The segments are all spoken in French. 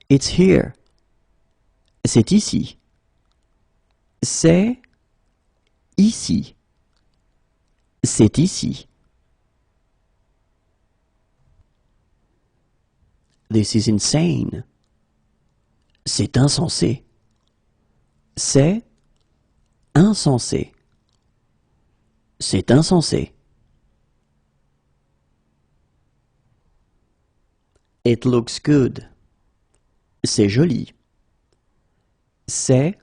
It's here. C'est ici. C'est ici. C'est ici. This is insane. C'est insensé. C'est insensé. C'est insensé. It looks good. C'est joli. C'est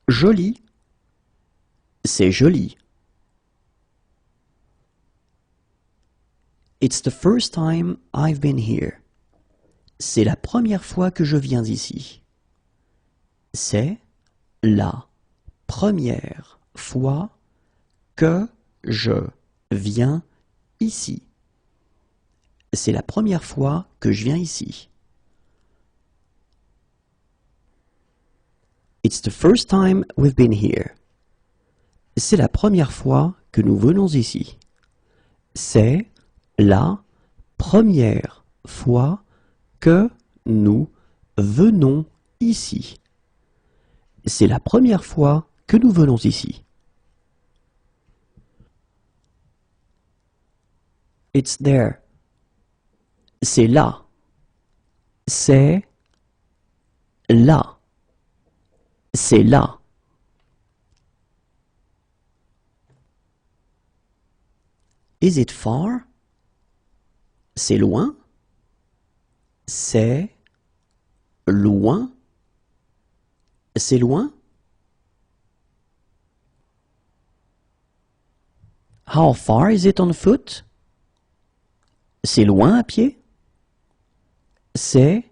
joli. C'est joli. It's the first time I've been here. C'est la première fois que je viens ici. C'est la première fois que je viens ici. C'est la première fois que je viens ici. It's the first time we've been here. C'est la première fois que nous venons ici. C'est la première fois que nous venons ici. C'est la première fois que nous venons ici. It's there. C'est là. C'est là. C'est là. Is it far? C'est loin. C'est loin. C'est loin. How far is it on foot? C'est loin à pied. C'est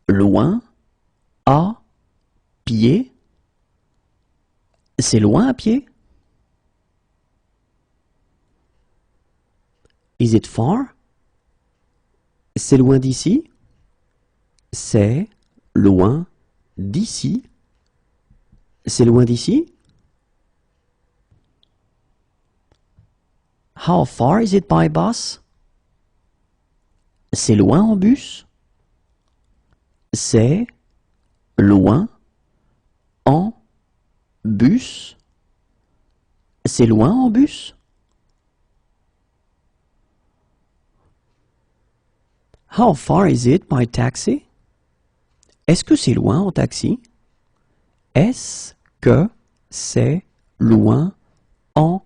loin à pied. C'est loin à pied. Is it far? C'est loin d'ici. C'est loin d'ici. C'est loin d'ici. How far is it by bus? C'est loin en bus. C'est loin en bus. C'est loin en bus. How far is it by taxi? Est-ce que c'est loin en taxi? Est-ce que c'est loin en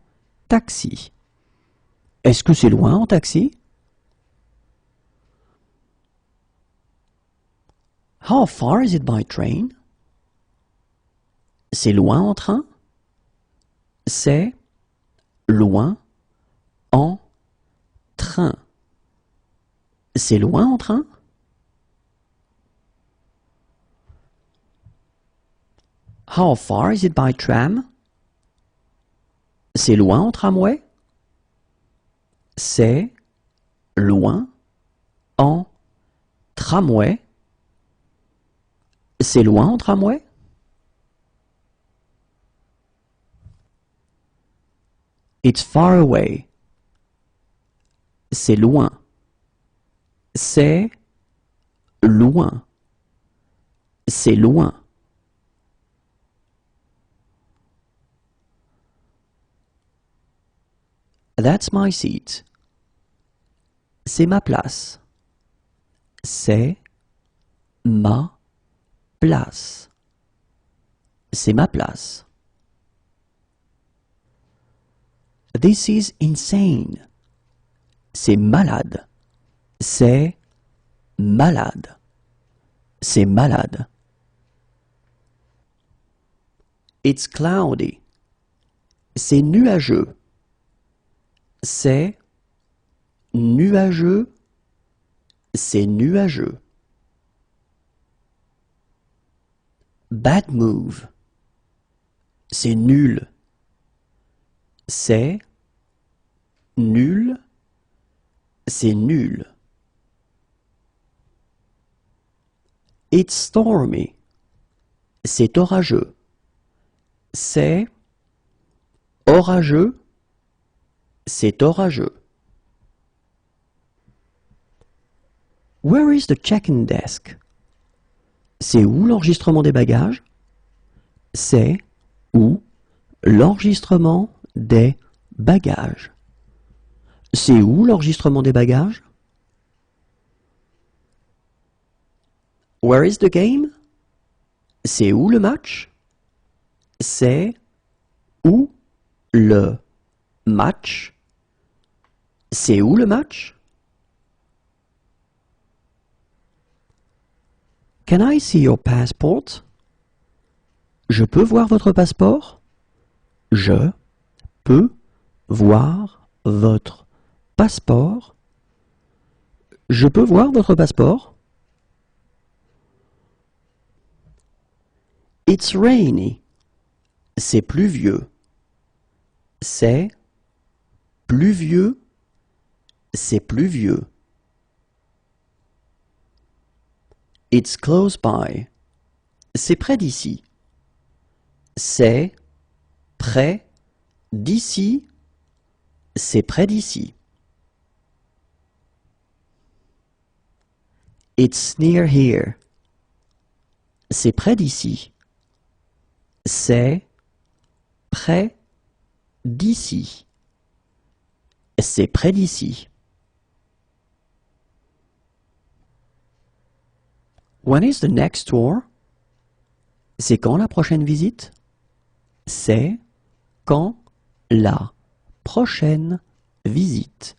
taxi? Est-ce que c'est loin en taxi? How far is it by train? C'est loin en train? C'est loin en train. C'est loin en train? How far is it by tram? C'est loin en tramway? C'est loin en tramway? C'est loin en tramway? It's far away. C'est loin. C'est loin. C'est loin. That's my seat. C'est ma place. C'est ma place. C'est ma place. This is insane. C'est malade. C'est malade. C'est malade. It's cloudy. C'est nuageux. C'est nuageux. C'est nuageux. Bad move. C'est nul. C'est nul. C'est nul. It's stormy. C'est orageux. C'est orageux. C'est orageux. Where is the check-in desk? C'est où l'enregistrement des bagages? C'est où l'enregistrement des bagages? C'est où l'enregistrement des bagages? Where is the game? C'est où le match? C'est où le match? C'est où le match? Can I see your passport? Je peux voir votre passeport? Je peux voir votre passeport? Je peux voir votre passeport? It's rainy. C'est pluvieux. C'est pluvieux. C'est pluvieux. It's close by. C'est près d'ici. C'est près d'ici. C'est près d'ici. It's near here. C'est près d'ici. C'est près d'ici. C'est près d'ici. When is the next tour? C'est quand la prochaine visite? C'est quand la prochaine visite?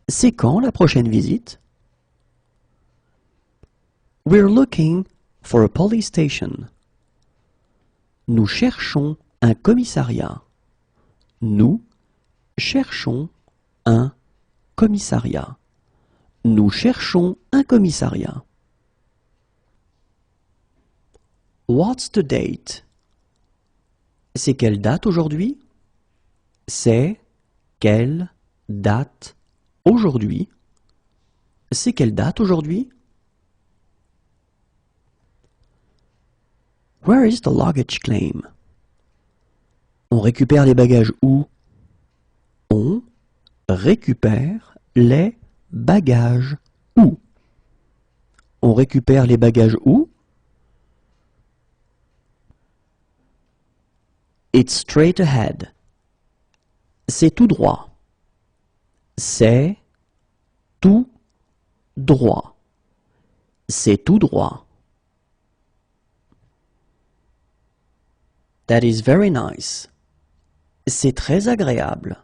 C'est quand la prochaine visite? We're looking for a police station. Nous cherchons un commissariat. Nous cherchons un commissariat. Nous cherchons un commissariat. What's the date? C'est quelle date aujourd'hui? C'est quelle date aujourd'hui? C'est quelle date aujourd'hui? Where is the luggage claim? On récupère les bagages où? On récupère les bagages où? On récupère les bagages où? It's straight ahead. C'est tout droit. C'est tout droit. C'est tout droit. That is very nice. C'est très agréable.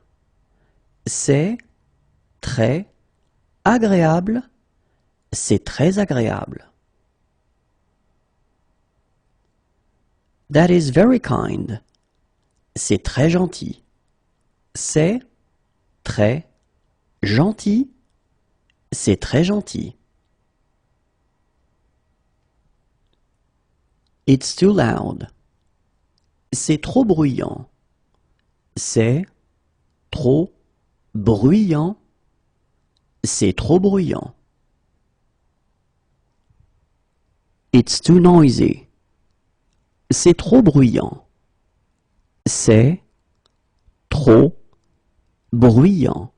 C'est très agréable. C'est très agréable. That is very kind. C'est très gentil. C'est très gentil. C'est très gentil. It's too loud. C'est trop bruyant. C'est trop bruyant. C'est trop bruyant. It's too noisy. C'est trop bruyant. C'est trop bruyant.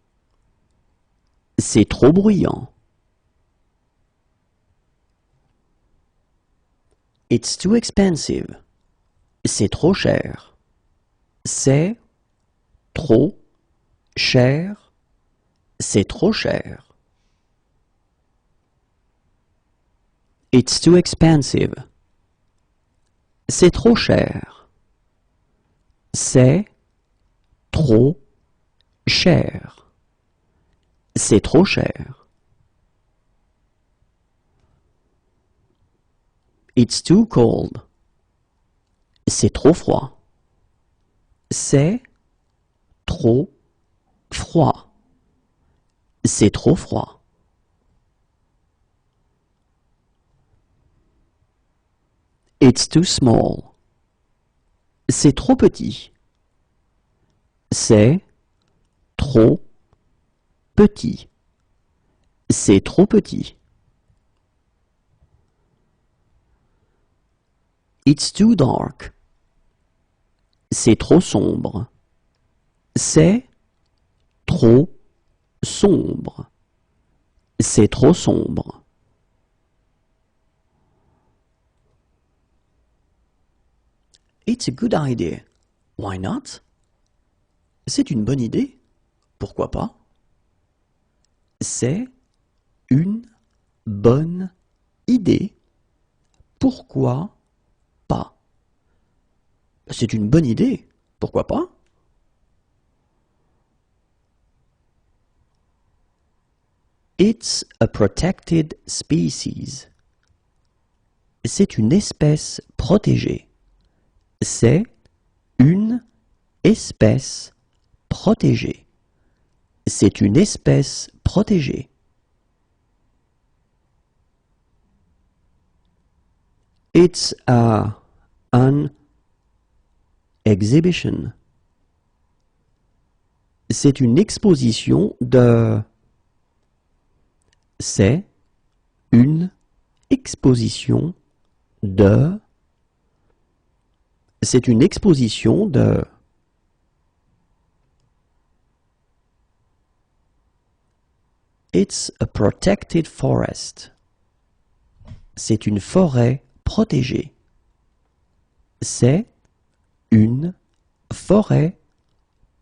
C'est trop bruyant. It's too expensive. C'est trop cher. C'est trop cher. C'est trop cher. It's too expensive. C'est trop cher. C'est trop cher. C'est trop cher. It's too cold. C'est trop froid. C'est trop froid. C'est trop froid. It's too small. C'est trop petit. C'est trop petit. C'est trop petit. It's too dark. C'est trop sombre. C'est trop sombre. C'est trop sombre. It's a good idea. Why not? C'est une bonne idée. Pourquoi pas? C'est une bonne idée. Pourquoi pas? C'est une bonne idée. Pourquoi pas? It's a protected species. C'est une espèce protégée. C'est une espèce protégée. C'est une espèce protégée. It's an exhibition. C'est une exposition de... C'est une exposition de... C'est une exposition de... It's a protected forest. C'est une forêt protégée. C'est une forêt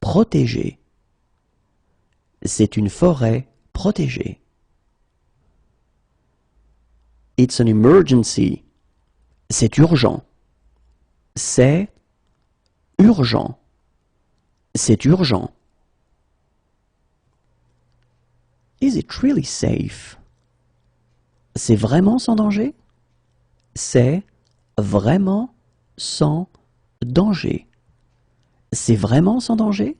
protégée. C'est une forêt protégée. It's an emergency. C'est urgent. C'est urgent. C'est urgent. Is it really safe? C'est vraiment sans danger? C'est vraiment sans danger. C'est vraiment sans danger?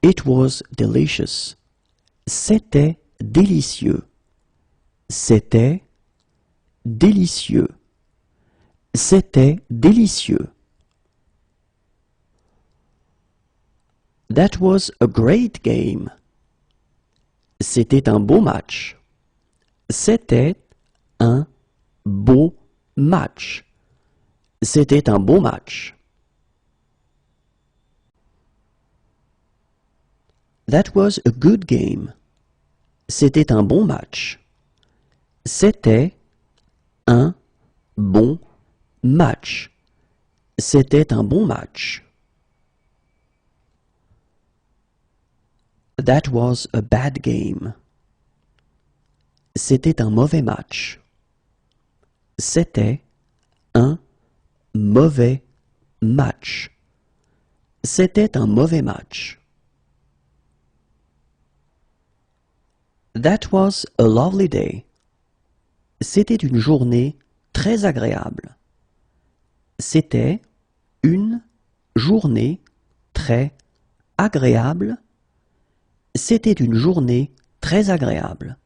It was delicious. C'était délicieux. C'était délicieux. C'était délicieux. That was a great game. C'était un beau match. C'était un beau match. C'était un beau match. That was a good game. C'était un bon match. C'était un bon match. C'était un bon match. That was a bad game. C'était un mauvais match. C'était un mauvais match. C'était un mauvais match. That was a lovely day. C'était une journée très agréable. C'était une journée très agréable. C'était une journée très agréable.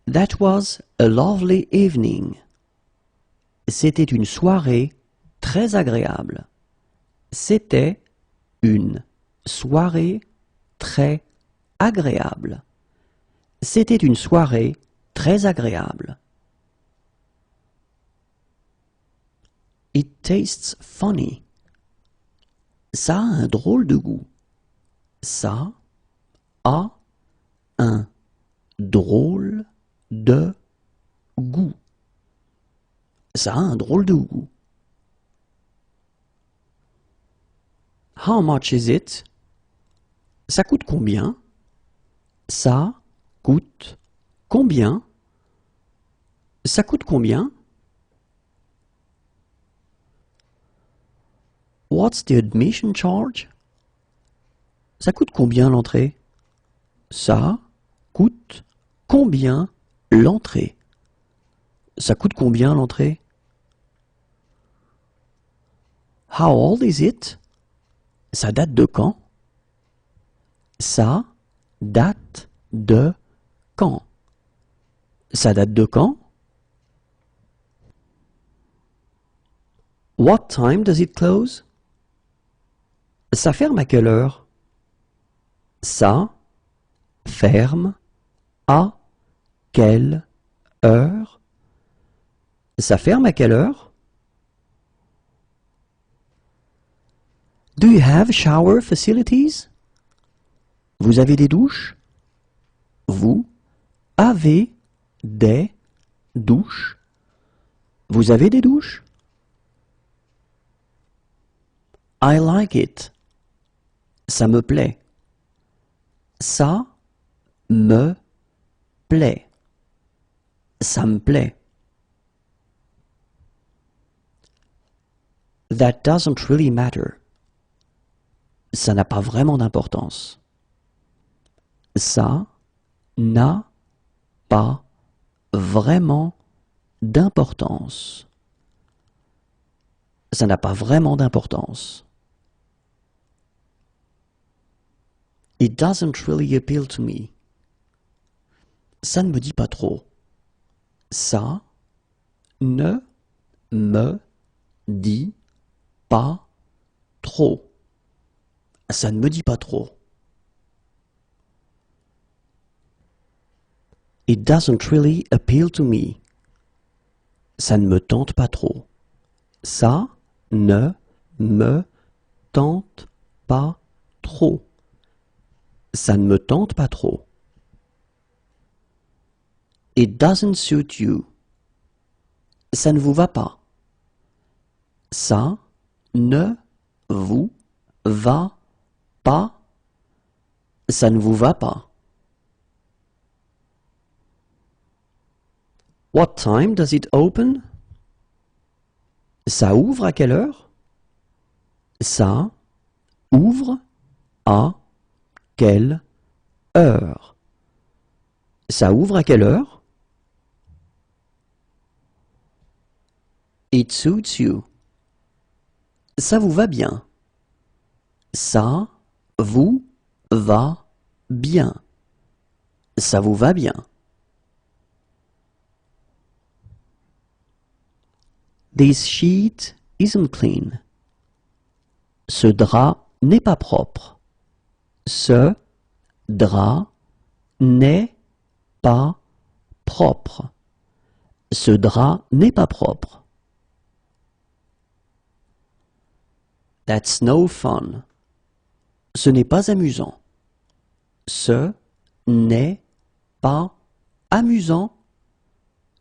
That was a lovely evening. C'était une soirée très agréable. C'était une soirée très agréable. C'était une soirée très agréable. It tastes funny. Ça a un drôle de goût. Ça a un drôle de goût. Ça a un drôle de goût. How much is it? Ça coûte combien? Ça coûte combien? Ça coûte combien? What's the admission charge? Ça coûte combien l'entrée? Ça coûte combien l'entrée? Ça coûte combien l'entrée? How old is it? Ça date de quand? Ça date de quand? Ça date de quand? What time does it close? Ça ferme à quelle heure? Ça ferme à quelle heure? Ça ferme à quelle heure? Do you have shower facilities? Vous avez des douches? Vous avez des douche. Vous avez des douches? I like it. Ça me plaît. Ça me plaît. Ça me plaît. That doesn't really matter. Ça n'a pas vraiment d'importance. Ça n'a pas vraiment d'importance. Ça n'a pas vraiment d'importance. It doesn't really appeal to me. Ça ne me dit pas trop. Ça ne me dit pas trop. Ça ne me dit pas trop. It doesn't really appeal to me. Ça ne me tente pas trop. Ça ne me tente pas trop. Ça ne me tente pas trop. It doesn't suit you. Ça ne vous va pas. Ça ne vous va pas. Ça ne vous va pas. What time does it open? Ça ouvre à quelle heure? Ça ouvre à quelle heure? Ça ouvre à quelle heure? It suits you. Ça vous va bien. Ça vous va bien. Ça vous va bien. This sheet isn't clean. Ce drap n'est pas propre. Ce drap n'est pas propre. Ce drap n'est pas propre. That's no fun. Ce n'est pas amusant. Ce n'est pas amusant.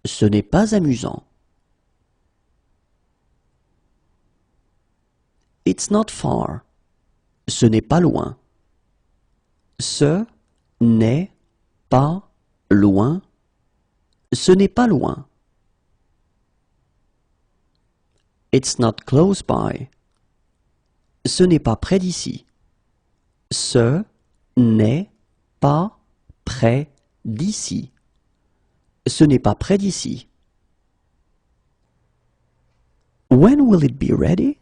Ce n'est pas amusant. It's not far. Ce n'est pas loin. Ce n'est pas loin. Ce n'est pas loin. It's not close by. Ce n'est pas près d'ici. Ce n'est pas près d'ici. Ce n'est pas près d'ici. When will it be ready?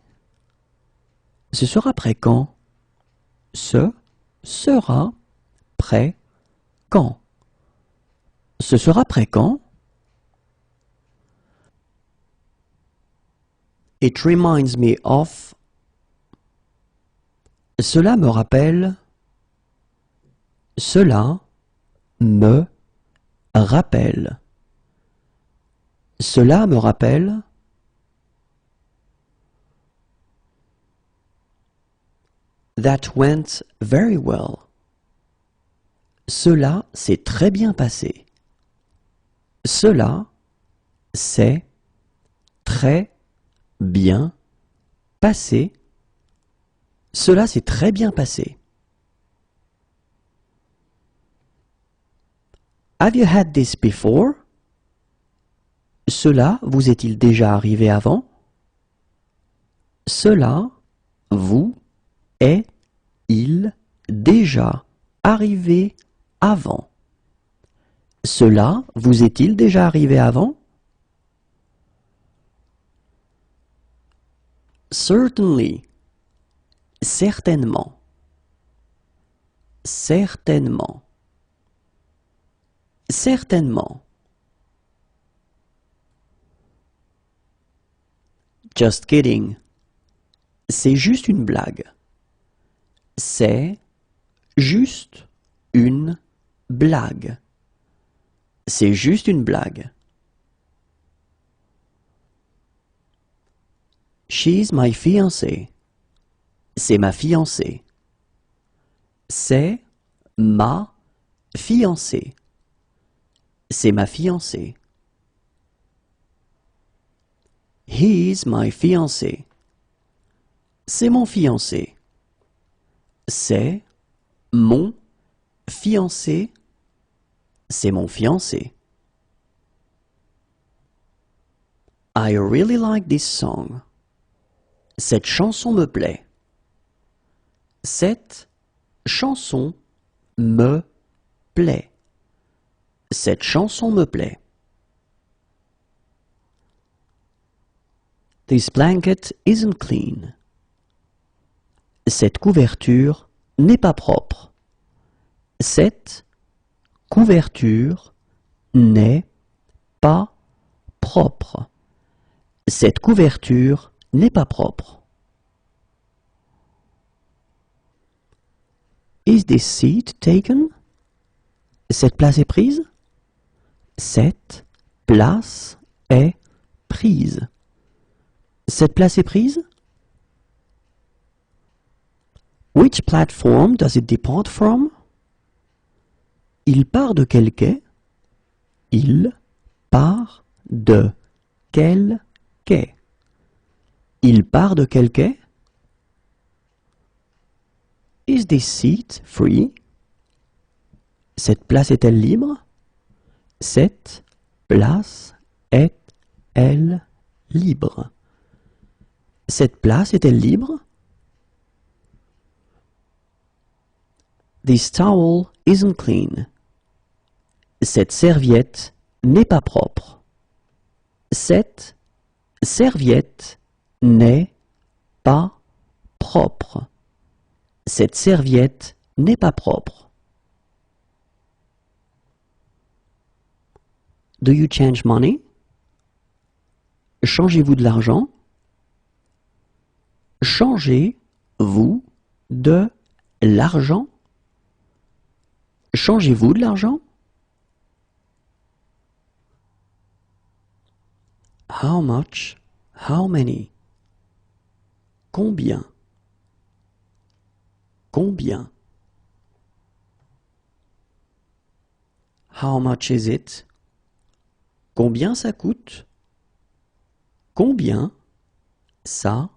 Ce sera prêt quand? Ce sera prêt quand? Ce sera prêt quand? It reminds me of. Cela me rappelle. Cela me rappelle. Cela me rappelle. That went very well. Cela s'est très bien passé. Cela s'est très bien passé. Cela s'est très bien passé. Have you had this before? Cela vous est-il déjà arrivé avant? Cela vous est-il déjà arrivé avant? Cela vous est-il déjà arrivé avant? Certainly. Certainement. Certainement. Certainement. Just kidding. C'est juste une blague. C'est juste une blague. C'est juste une blague. She's my fiancée. C'est ma fiancée. C'est ma fiancée. C'est ma fiancée. He's my fiancé. C'est mon fiancé. C'est mon fiancé. C'est mon fiancé. I really like this song. Cette chanson me plaît. Cette chanson me plaît. Cette chanson me plaît. This blanket isn't clean. Cette couverture n'est pas propre. Cette couverture n'est pas propre. Cette couverture n'est pas propre. Is this seat taken? Cette place est prise? Cette place est prise. Cette place est prise? Which platform does it depart from? Il part de quel quai? Il part de quel quai? Il part de quel quai? Is this seat free? Cette place est-elle libre? Cette place est-elle libre? Cette place est-elle libre? This towel isn't clean. Cette serviette n'est pas propre. Cette serviette n'est pas propre. Cette serviette n'est pas propre. Do you change money? Changez-vous de l'argent? Changez-vous de l'argent? Changez-vous de l'argent? How much? How many? Combien? Combien? How much is it? Combien ça coûte? Combien ça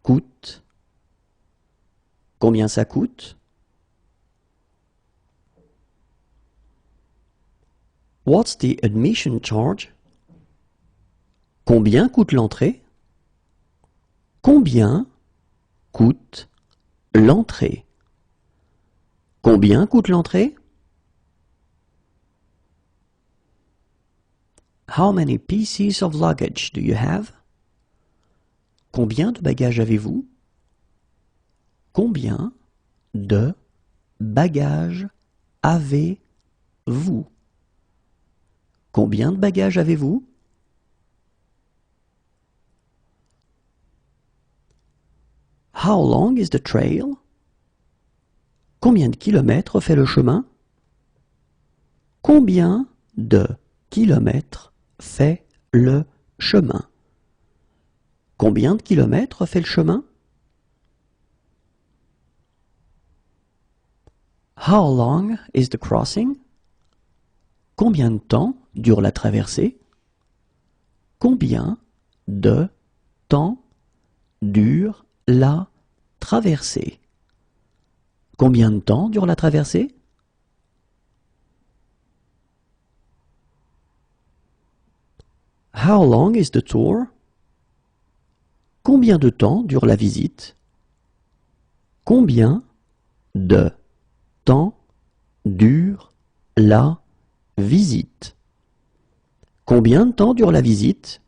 coûte? Combien ça coûte? What's the admission charge? Combien coûte l'entrée? Combien coûte l'entrée? Combien coûte l'entrée? How many pieces of luggage do you have? Combien de bagages avez-vous? Combien de bagages avez-vous? Combien de bagages avez-vous? How long is the trail? Combien de kilomètres fait le chemin? Combien de kilomètres fait le chemin? Combien de kilomètres fait le chemin? How long is the crossing? Combien de temps dure la traversée? Combien de temps dure la traversée? Combien de temps dure la traversée? How long is the tour? Combien de temps dure la visite? Combien de temps dure la visite? Combien de temps dure la visite?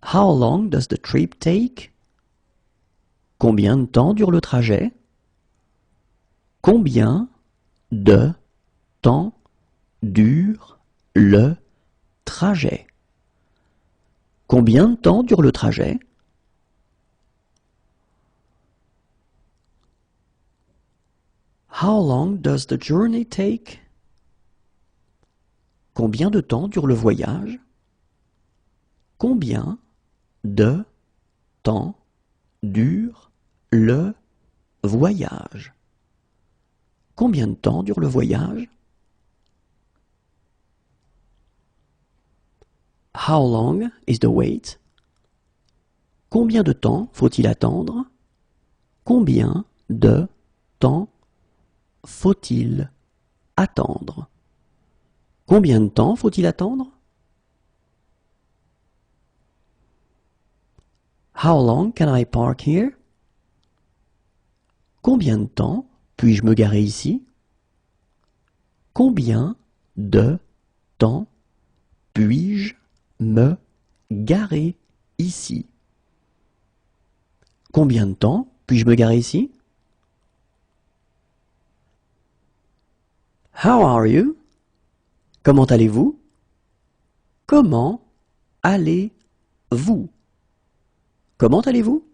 How long does the trip take? Combien de temps dure le trajet? Combien de temps dure le trajet? Combien de temps dure le trajet? How long does the journey take? Combien de temps dure le voyage? Combien de temps dure le voyage? Combien de temps dure le voyage? How long is the wait? Combien de temps faut-il attendre? Combien de temps faut-il attendre? Combien de temps faut-il attendre? How long can I park here? Combien de temps puis-je me garer ici? Combien de temps puis-je me garer ici? Combien de temps puis-je me garer ici? How are you? Comment allez-vous? Comment allez-vous? Comment allez-vous?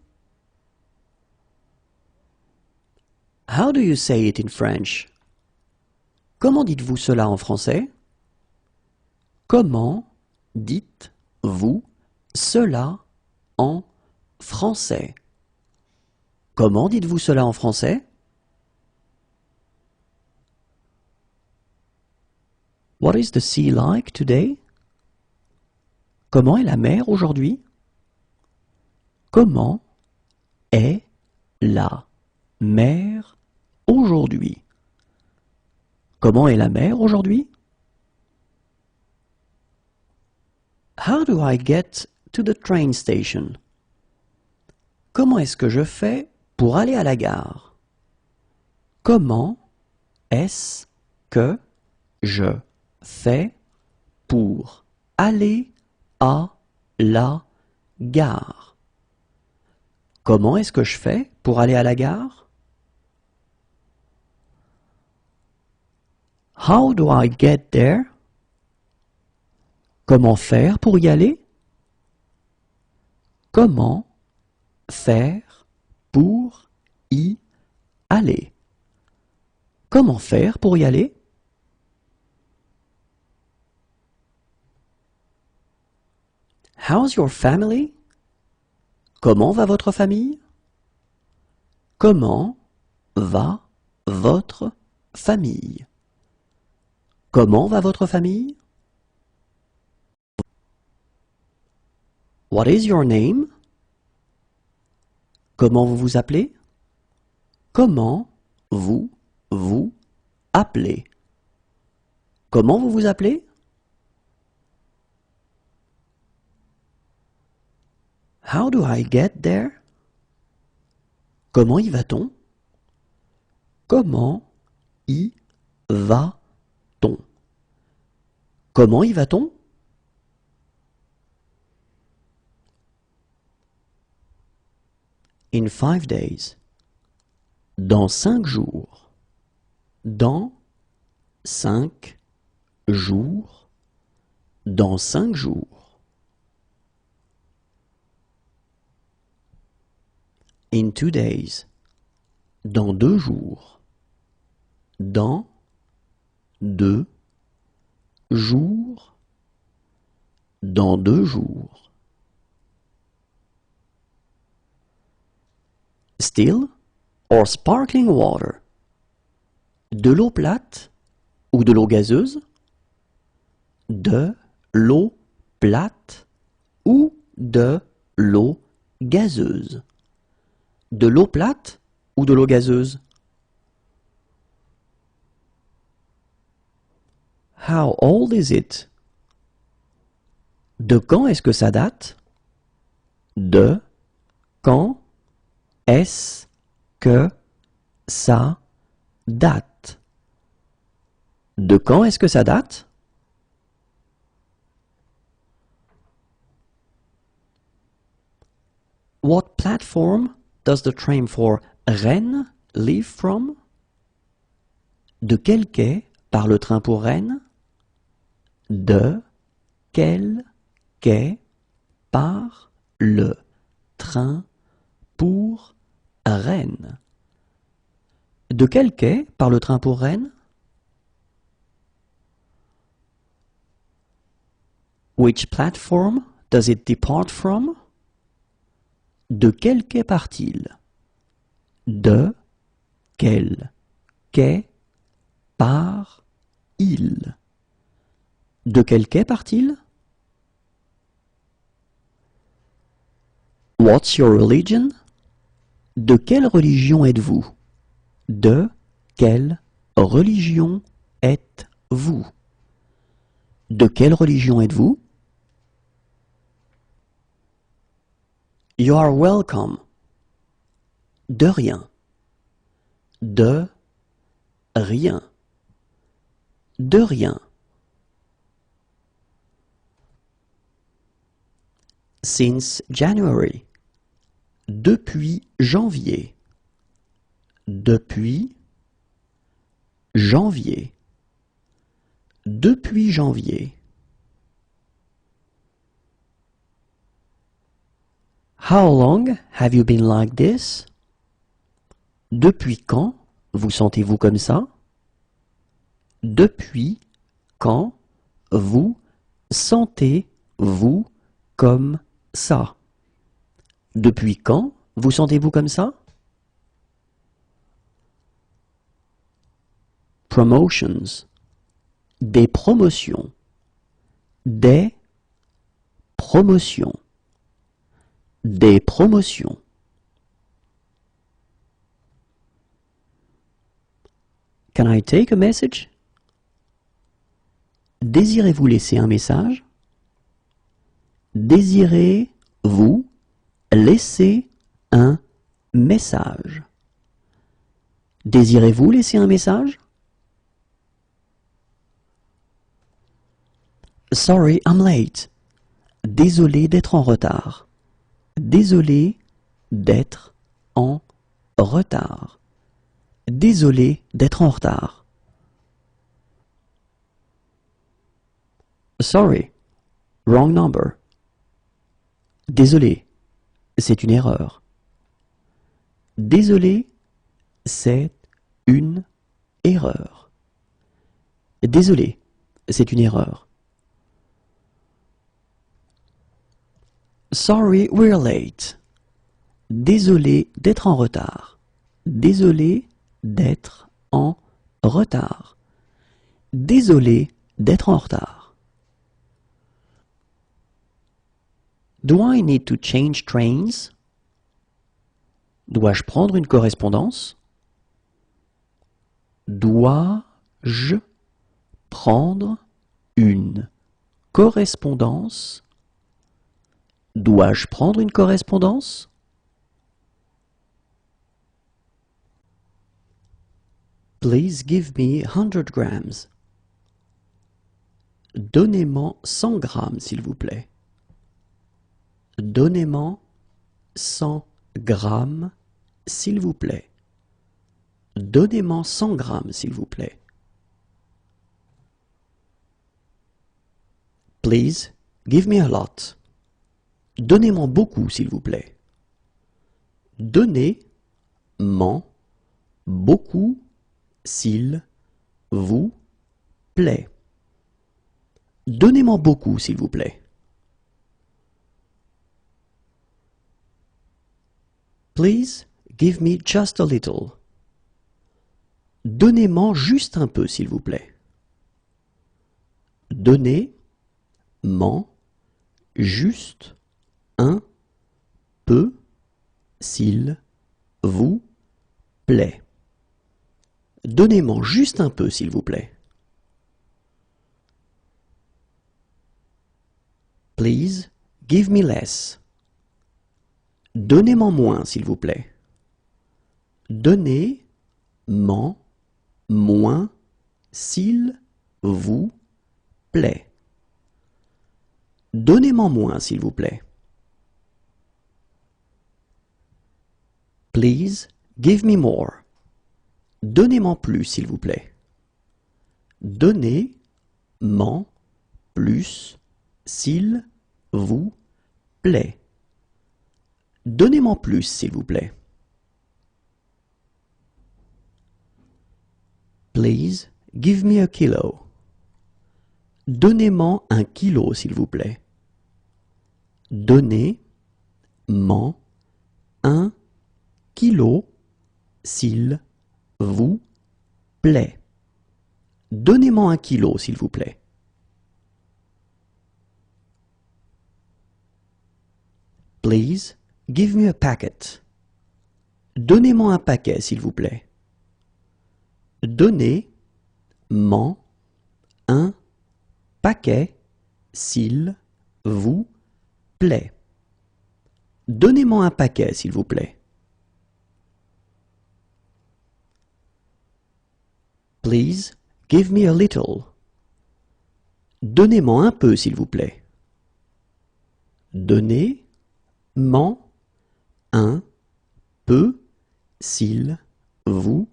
How do you say it in French? Comment dites-vous cela en français? Comment dites-vous cela en français? Comment dites-vous cela en français? What is the sea like today? Comment est la mer aujourd'hui? Comment est la mer aujourd'hui? Comment est la mer aujourd'hui? How do I get to the train station? Comment est-ce que je fais pour aller à la gare? Comment est-ce que je fais pour aller à la gare? Comment est-ce que je fais pour aller à la gare? How do I get there? Comment faire pour y aller? Comment faire pour y aller? Comment faire pour y aller? How's your family? Comment va votre famille? Comment va votre famille? Comment va votre famille? What is your name? Comment vous vous appelez? Comment vous vous appelez? Comment vous vous appelez? How do I get there? Comment y va-t-on? Comment y va-t-on? Comment y va-t-on? In 5 days. Dans 5 jours. Dans 5 jours. Dans 5 jours. In 2 days. Dans 2 jours. Dans 2 jours. Dans 2 jours. Still or sparkling water? De l'eau plate ou de l'eau gazeuse? De l'eau plate ou de l'eau gazeuse? De l'eau plate ou de l'eau gazeuse? How old is it? De quand est-ce que ça date? De quand est-ce que ça date? De quand est-ce que ça date? What platform does the train for Rennes leave from? De quel quai part le train pour Rennes? De quel quai part le train pour Rennes? De quel quai part le train pour Rennes? Which platform does it depart from? De quel quai part-il? De quel quai part-il? De quel quai part-il? What's your religion? De quelle religion êtes-vous? De quelle religion êtes-vous? De quelle religion êtes-vous? You are welcome. De rien. De rien. De rien. Since January. Depuis janvier. Depuis janvier. Depuis janvier. How long have you been like this? Depuis quand vous sentez-vous comme ça? Depuis quand vous sentez-vous comme ça? Depuis quand vous sentez-vous comme ça? Promotions. Des promotions. Des promotions. Des promotions. Can I take a message? Désirez-vous laisser un message? Désirez-vous laisser un message? Désirez-vous laisser un message? Sorry, I'm late. Désolé d'être en retard. Désolé d'être en retard. Désolé d'être en retard. Sorry, wrong number. Désolé, c'est une erreur. Désolé, c'est une erreur. Désolé, c'est une erreur. Sorry, we're late. Désolé d'être en retard. Désolé d'être en retard. Désolé d'être en retard. Do I need to change trains? Dois-je prendre une correspondance? Dois-je prendre une correspondance? Dois-je prendre une correspondance? Please give me 100 grams. Donnez-moi 100 grammes, s'il vous plaît. Donnez-moi 100 grammes, s'il vous plaît. Donnez-moi 100 grammes, s'il vous plaît. Please give me a lot. Donnez-moi beaucoup, s'il vous plaît. Donnez-moi beaucoup, s'il vous plaît. Donnez-moi beaucoup, s'il vous plaît. Please give me just a little. Donnez-moi juste un peu, s'il vous plaît. Donnez-moi juste un peu, s'il vous plaît. Donnez-moi juste un peu, s'il vous plaît. Please give me less. Donnez-moi moins, s'il vous plaît. Donnez-moi moins, s'il vous plaît. Donnez-moi moins, s'il vous plaît. Please give me more. Donnez-moi plus, s'il vous plaît. Donnez-moi plus, s'il vous plaît. Donnez-moi plus, s'il vous plaît. Please give me a kilo. Donnez-moi un kilo, s'il vous plaît. Donnez-moi un kilo, s'il vous plaît. Donnez-moi un kilo, s'il vous plaît. Please give me a packet. Donnez-moi un paquet, s'il vous plaît. Donnez-moi un paquet, s'il vous plaît. Donnez-moi un paquet, s'il vous plaît. Please give me a little. Donnez-moi un peu, s'il vous plaît. Donnez-moi un peu, s'il vous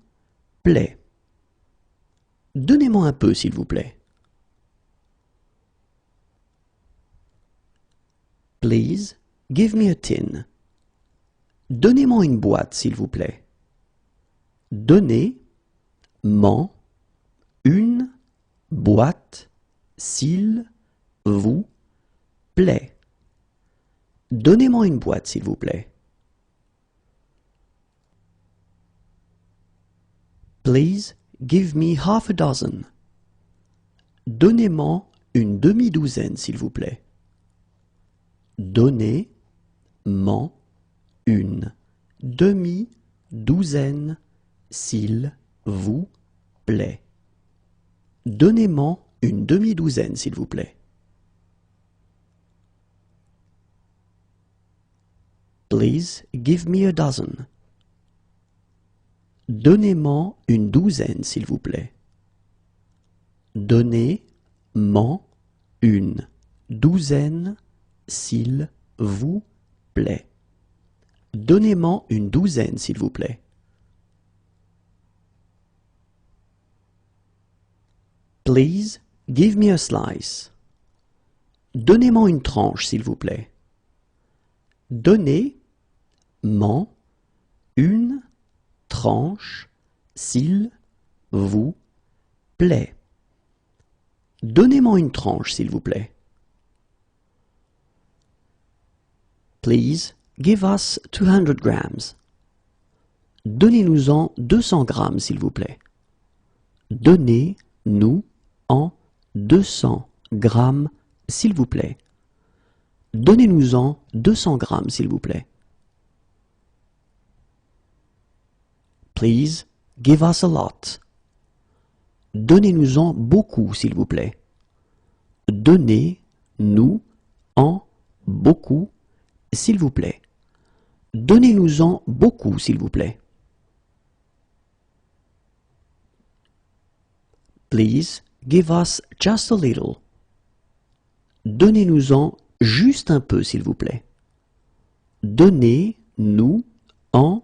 plaît. Donnez-moi un peu, s'il vous plaît. Please give me a tin. Donnez-moi une boîte, s'il vous plaît. Donnez-moi une boîte, s'il vous plaît. Donnez-moi une boîte, s'il vous plaît. Please give me half a dozen. Donnez-moi une demi-douzaine, s'il vous plaît. Donnez-moi une demi-douzaine, s'il vous plaît. Donnez-moi une demi-douzaine, s'il vous plaît. Please give me a dozen. Donnez-moi une douzaine, s'il vous plaît. Donnez-moi une douzaine, s'il vous plaît. Donnez-moi une douzaine, s'il vous plaît. Please give me a slice. Donnez-moi une tranche, s'il vous plaît. Donnez-moi une tranche, s'il vous plaît. Donnez-moi une tranche, s'il vous plaît. Please give us 200 grams. Donnez-nous-en 200 grammes, s'il vous plaît. Donnez-nous-en 200 grammes, s'il vous plaît. Donnez-nous-en 200 grammes, s'il vous plaît. Please give us a lot. Donnez-nous-en beaucoup, s'il vous plaît. Donnez-nous-en beaucoup, s'il vous plaît. Donnez-nous-en beaucoup, s'il vous plaît. Please give us just a little. Donnez-nous-en juste un peu, s'il vous plaît. Donnez-nous-en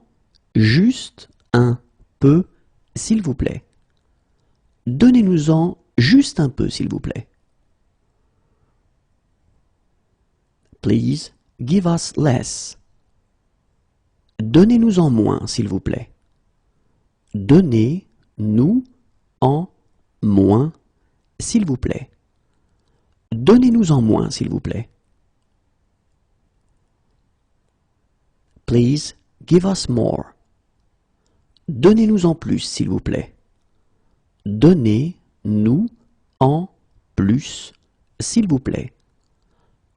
juste un peu, s'il vous plaît. Donnez-nous-en juste un peu, s'il vous plaît. Please give us less. Donnez-nous-en moins, s'il vous plaît. Donnez-nous-en moins, s'il vous plaît. Donnez-nous-en moins, s'il vous plaît. Please give us more. Donnez-nous-en plus, s'il vous plaît. Donnez-nous-en plus, s'il vous plaît.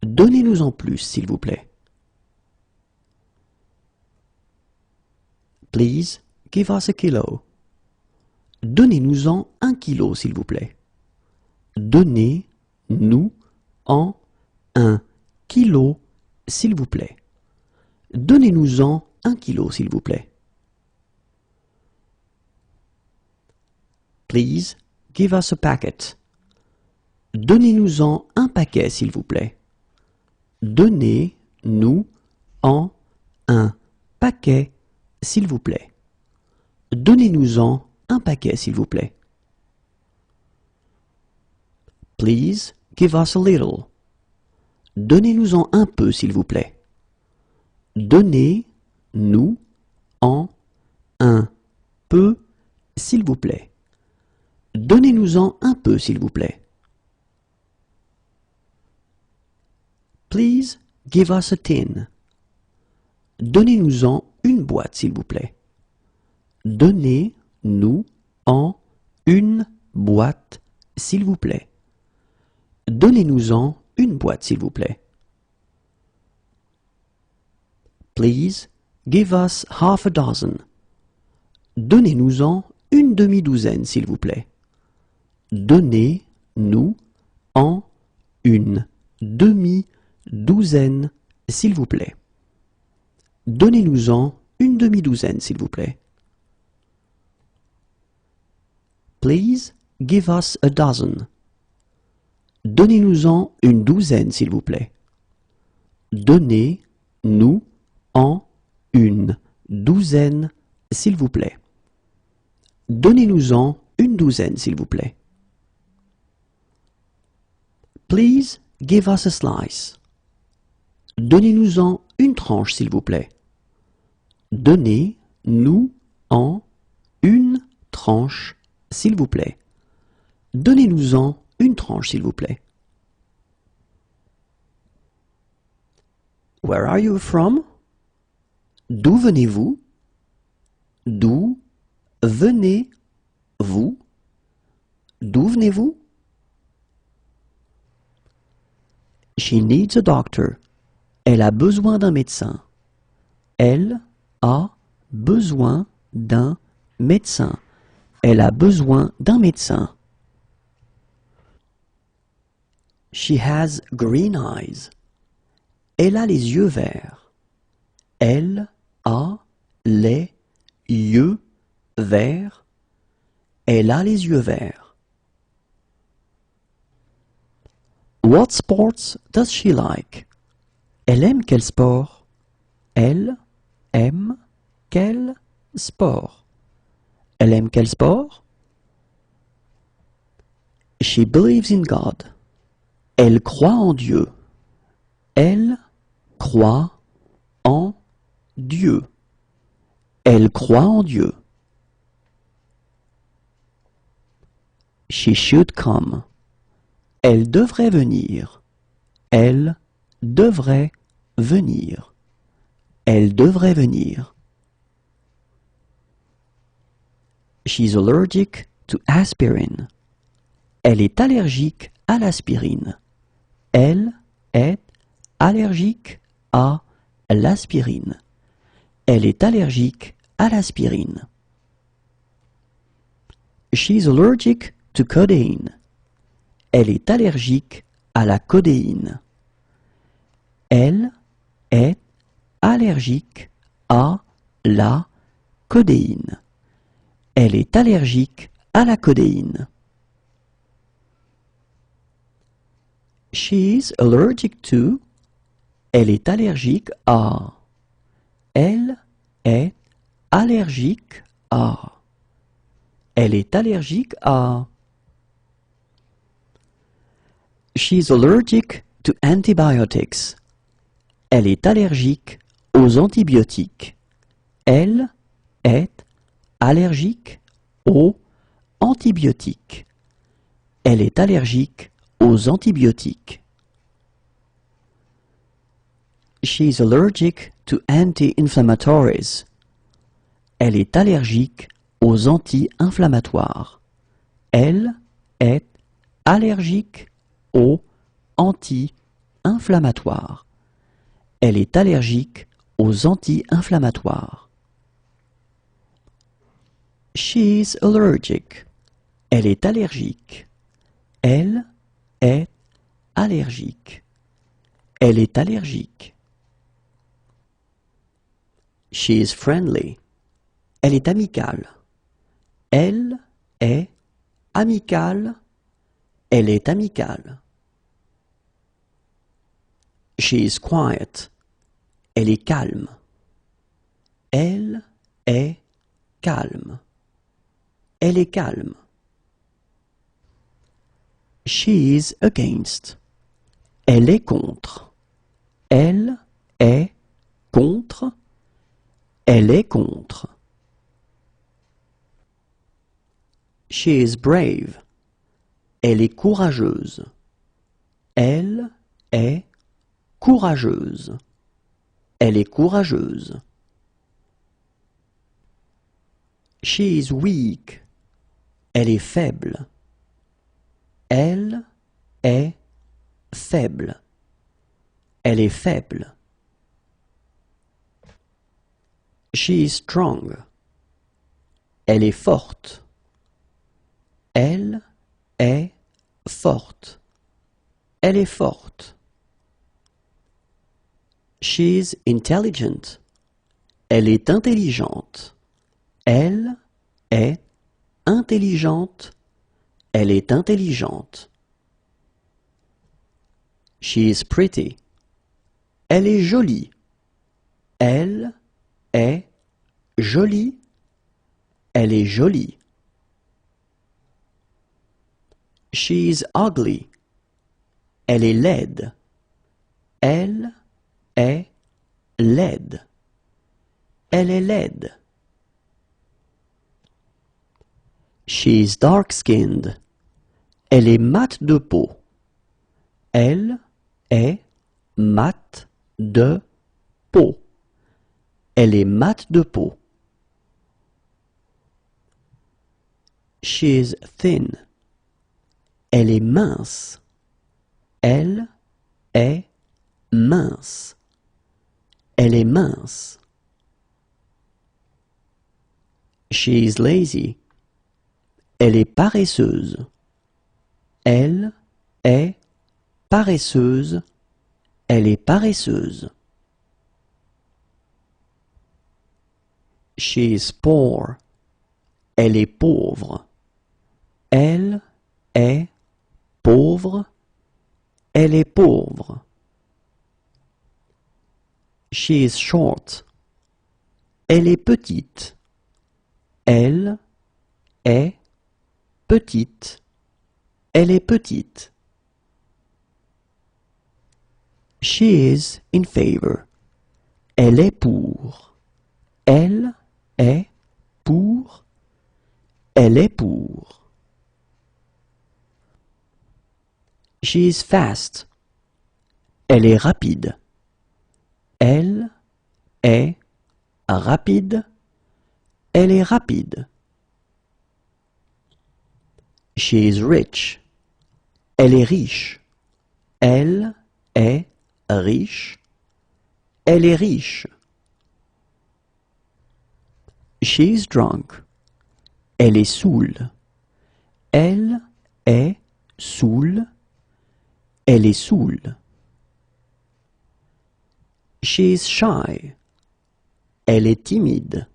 Donnez-nous-en plus, s'il vous plaît. Please give us a kilo. Donnez-nous-en 1 kilo, s'il vous plaît. Donnez-nous-en 1 kilo, s'il vous plaît. Donnez-nous-en 1 kilo, s'il vous plaît. Please give us a packet. Donnez-nous-en un paquet, s'il vous plaît. Donnez-nous-en un paquet, s'il vous plaît. Donnez-nous-en un paquet, s'il vous plaît. Please give us a little. Donnez-nous-en un peu, s'il vous plaît. Donnez-nous-en un peu, s'il vous plaît. Donnez-nous-en un peu, s'il vous plaît. Please give us a tin. Donnez-nous-en une boîte, s'il vous plaît. Donnez-nous-en une boîte, s'il vous plaît. Donnez-nous-en une boîte, s'il vous plaît. Please give us half a dozen. Donnez-nous-en une demi-douzaine, s'il vous plaît. Donnez-nous en une demi-douzaine, s'il vous plaît. Donnez-nous-en une demi-douzaine, s'il vous plaît. Please give us a dozen. Donnez-nous-en une douzaine, s'il vous plaît. Donnez-nous en une douzaine, s'il vous plaît. Donnez-nous-en une douzaine, s'il vous plaît. Please give us a slice. Donnez-nous-en une tranche, s'il vous plaît. Donnez-nous en une tranche, s'il vous plaît. Donnez-nous-en une tranche, s'il vous plaît. Where are you from? D'où venez-vous? D'où venez-vous? D'où venez-vous? She needs a doctor. Elle a besoin d'un médecin. Elle a besoin d'un médecin. Elle a besoin d'un médecin. She has green eyes. Elle a les yeux verts. Elle a les yeux verts. Elle a les yeux verts. What sports does she like? Elle aime quel sport? Elle aime quel sport? Elle aime quel sport? She believes in God. Elle croit en Dieu. Elle croit en Dieu. Elle croit en Dieu. She should come. Elle devrait venir. Elle devrait venir. Elle devrait venir. She's allergic to aspirin. Elle est allergique à l'aspirine. Elle est allergique à l'aspirine. Elle est allergique à l'aspirine. She's allergic to codeine. Elle est allergique à la codéine. Elle est allergique à la codéine. Elle est allergique à la codéine. She's allergic to. Elle est allergique à. Elle est allergique à. Elle est allergique à. She's allergic to antibiotics. Elle est allergique aux antibiotiques. Elle est allergique aux antibiotiques. Elle est allergique aux antibiotiques. She's allergic to anti-inflammatories. Elle est allergique aux anti-inflammatoires. Elle est allergique aux anti-inflammatoires. Elle est allergique aux anti-inflammatoires. She's allergic. Elle est allergique. Elle est allergique. Elle est allergique. She is friendly. Elle est amicale. Elle est amicale. Elle est amicale. She is quiet. Elle est calme. Elle est calme. Elle est calme. She is against. Elle est contre. Elle est contre. Elle est contre. She is brave. Elle est courageuse. Elle est courageuse. Elle est courageuse. She is weak. Elle est faible. Elle est faible. Elle est faible. She is strong. Elle est forte. Elle est forte. Elle est forte. She's intelligent. Elle est intelligente. Elle est intelligente. Elle est intelligente. She is pretty. Elle est jolie. Elle est jolie. Elle est jolie. She's ugly. Elle est laide. Elle est laide. Elle est laide. She's dark-skinned. Elle est mate de peau. Elle est mate de peau. Elle est mate de peau. She's thin. Elle est mince. Elle est mince. Elle est mince. She's lazy. Elle est paresseuse. Elle est paresseuse. Elle est paresseuse. She's poor. Elle est pauvre. Elle est pauvre. Elle est pauvre. She is short. Elle est petite. Elle est petite. Elle est petite. She is in favor. Elle est pour. Elle est pour. Elle est pour. She is fast. Elle est rapide. Elle est rapide. Elle est rapide. She is rich. Elle est riche. Elle est riche. Elle est riche. She is drunk. Elle est saoule. Elle est saoule. Elle est saoule. She is shy. Elle est timide.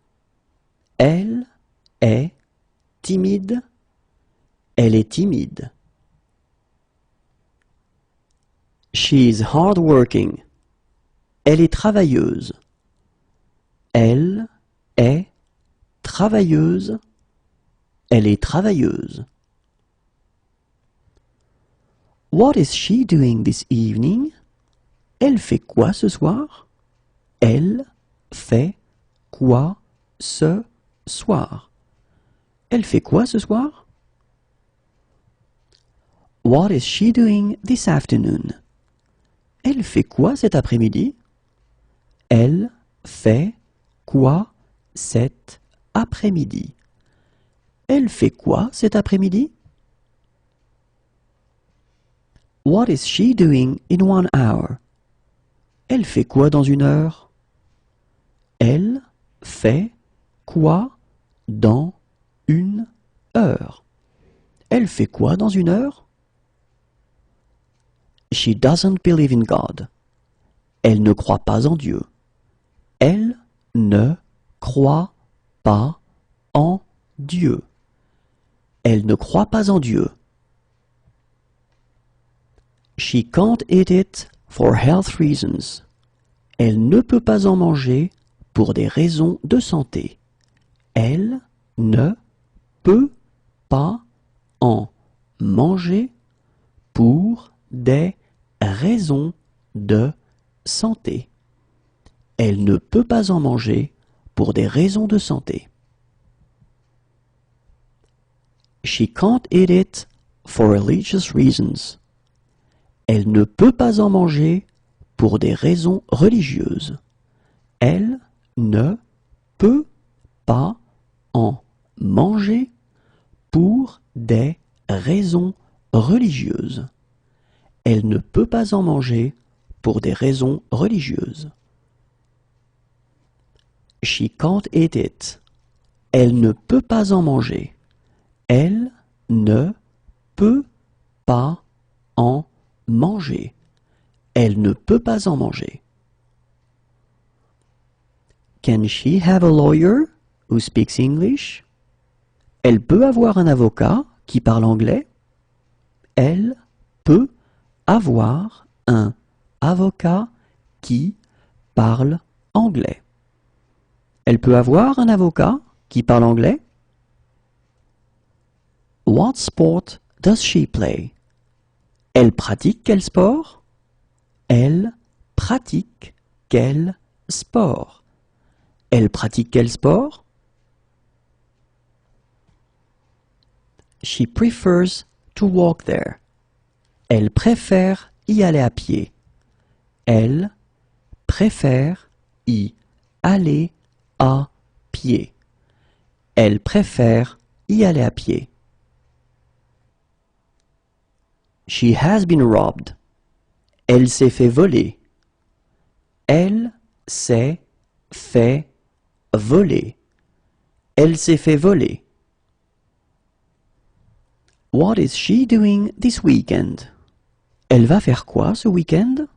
Elle est timide. Elle est timide. She is hardworking. Elle est travailleuse. Elle est travailleuse. Elle est travailleuse. What is she doing this evening? Elle fait quoi ce soir? Elle fait quoi ce soir? Elle fait quoi ce soir? What is she doing this afternoon? Elle fait quoi cet après-midi? Elle fait quoi cet après-midi? Elle fait quoi cet après-midi? What is she doing in 1 hour? Elle fait quoi dans 1 heure? Elle fait quoi dans 1 heure? Elle fait quoi dans 1 heure? She doesn't believe in God. Elle ne croit pas en Dieu. Elle ne croit pas en Dieu. Elle ne croit pas en Dieu. She can't eat it for health reasons. Elle ne peut pas en manger pour des raisons de santé. Elle ne peut pas en manger pour des raisons de santé. Elle ne peut pas en manger pour des raisons de santé. She can't eat it for religious reasons. Elle ne peut pas en manger pour des raisons religieuses. Elle ne peut pas en manger pour des raisons religieuses. Elle ne peut pas en manger pour des raisons religieuses. She can't eat it. Elle ne peut pas en manger. Elle ne peut pas en manger. Elle ne peut pas en manger. Can she have a lawyer who speaks English? Elle peut avoir un avocat qui parle anglais. Elle peut avoir un avocat qui parle anglais. Elle peut avoir un avocat qui parle anglais. What sport does she play? Elle pratique quel sport? Elle pratique quel sport? Elle pratique quel sport? She prefers to walk there. Elle préfère y aller à pied. Elle préfère y aller à pied. Elle préfère y aller à pied. She has been robbed. Elle s'est fait voler. Elle s'est fait voler. Elle s'est fait voler. What is she doing this weekend? Elle va faire quoi ce week-end?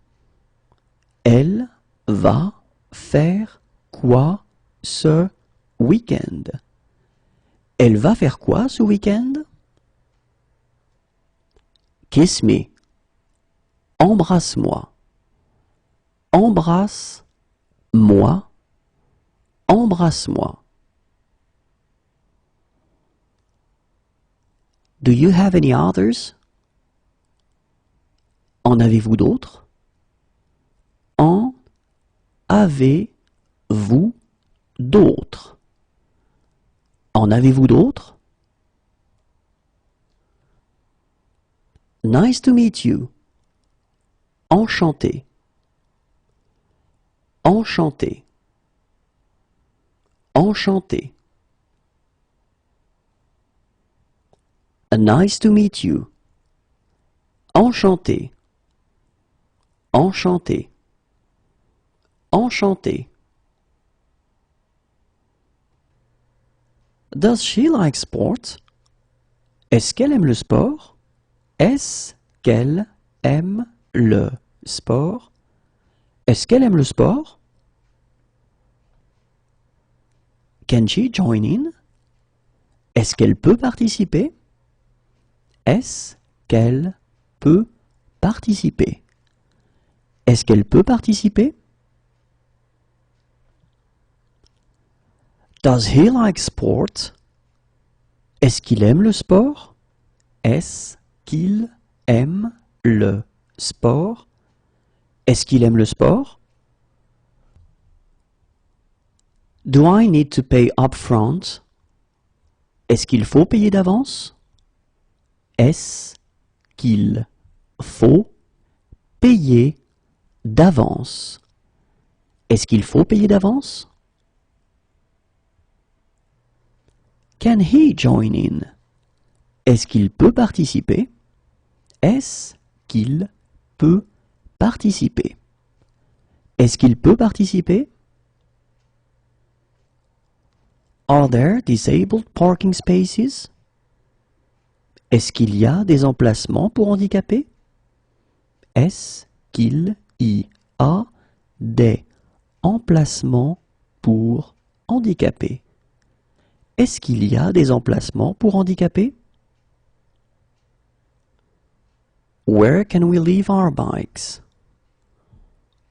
Elle va faire quoi ce week-end? Elle va faire quoi ce week-end? Kiss me. Embrasse-moi. Embrasse-moi. Embrasse-moi. Do you have any others? En avez-vous d'autres? En avez-vous d'autres? En avez-vous d'autres? Nice to meet you. Enchanté. Enchanté. Enchanté. Nice to meet you. Enchanté. Enchanté. Enchanté. Does she like sport? Est-ce qu'elle aime le sport? Est-ce qu'elle aime le sport? Est-ce qu'elle aime le sport? Can she join in? Est-ce qu'elle peut participer? Est-ce qu'elle peut participer? Est-ce qu'elle peut participer? Does he like sport? Est-ce qu'il aime le sport? Est-ce qu'il aime le sport? Est-ce qu'il aime le sport? Do I need to pay upfront? Est-ce qu'il faut payer d'avance? Est-ce qu'il faut payer d'avance? Est-ce qu'il faut payer d'avance? Can he join in? Est-ce qu'il peut participer? Est-ce qu'il peut participer? Est-ce qu'il peut participer? Are there disabled parking spaces? Est-ce qu'il y a des emplacements pour handicapés? Est-ce qu'il y a des emplacements pour handicapés? Est-ce qu'il y a des emplacements pour handicapés? Where can we leave our bikes?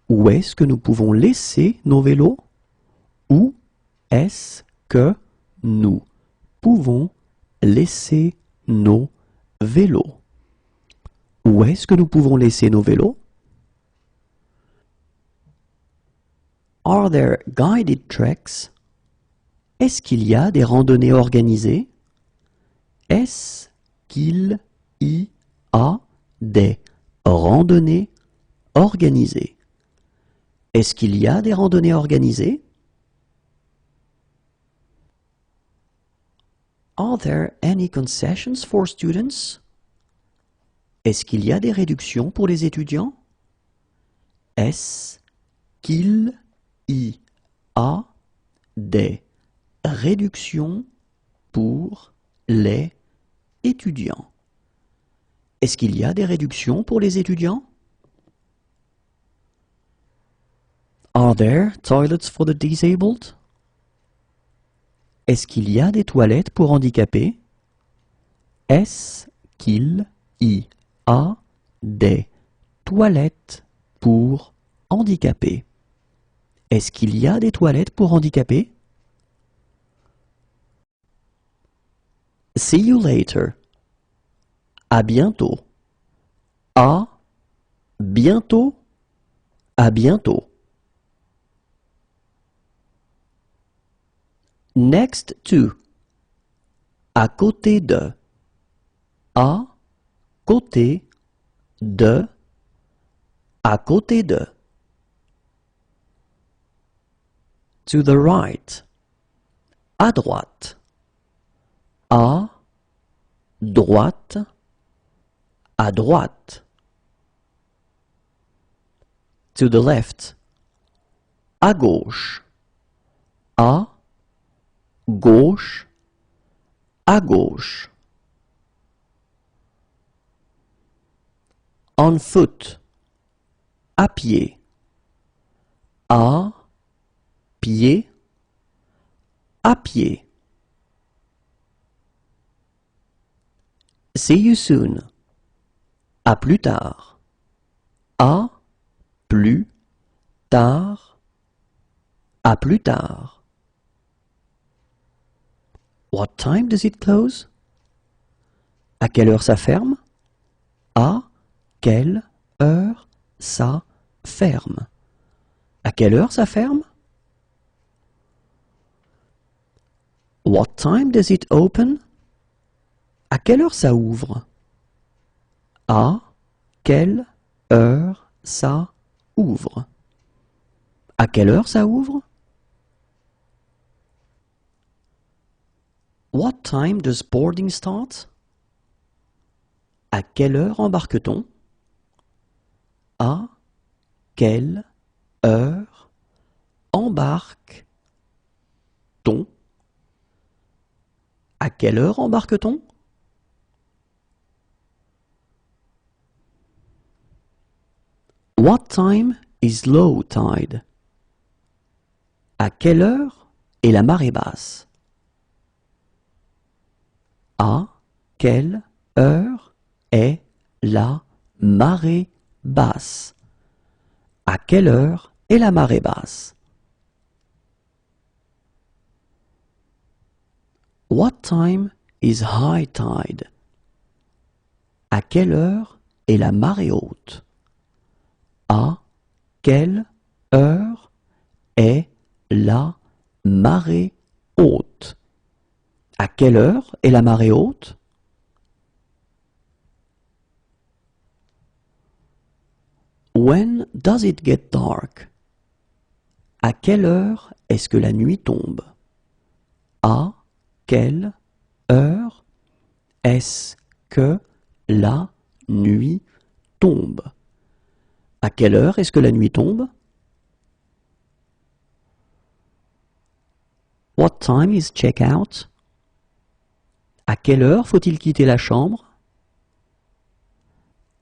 Où est-ce que nous pouvons laisser nos vélos? Où est-ce que nous pouvons laisser nos vélos? Où est-ce que nous pouvons laisser nos vélos? Are there guided treks? Est-ce qu'il y a des randonnées organisées? Est-ce qu'il y a des randonnées organisées? Est-ce qu'il y a des randonnées organisées? Are there any concessions for students? Est-ce qu'il y a des réductions pour les étudiants? Est-ce qu'il y a des réductions pour les étudiants? Est-ce qu'il y a des réductions pour les étudiants? Are there toilets for the disabled? Est-ce qu'il y a des toilettes pour handicapés? Est-ce qu'il y a des toilettes pour handicapés? Est-ce qu'il y a des toilettes pour handicapés? See you later. À bientôt. À bientôt. À bientôt. Next to. À côté de. À côté de. À côté de. To the right. À droite. À droite. À droite. To the left. À gauche. À gauche. À gauche. On foot. À pied. À pied. À pied. See you soon. À plus tard. À plus tard. À plus tard. What time does it close? À quelle heure ça ferme? À quelle heure ça ferme? À quelle heure ça ferme? What time does it open? À quelle heure ça ouvre? À quelle heure ça ouvre? À quelle heure ça ouvre? What time does boarding start? À quelle heure embarque-t-on? À quelle heure embarque-t-on? À quelle heure embarque-t-on? What time is low tide? À quelle heure est la marée basse? À quelle heure est la marée basse? À quelle heure est la marée basse? What time is high tide? À quelle heure est la marée haute? À quelle heure est la marée haute? À quelle heure est la marée haute? When does it get dark? À quelle heure est-ce que la nuit tombe? À quelle heure est-ce que la nuit tombe? À quelle heure est-ce que la nuit tombe? What time is check-out? À quelle heure faut-il quitter la chambre?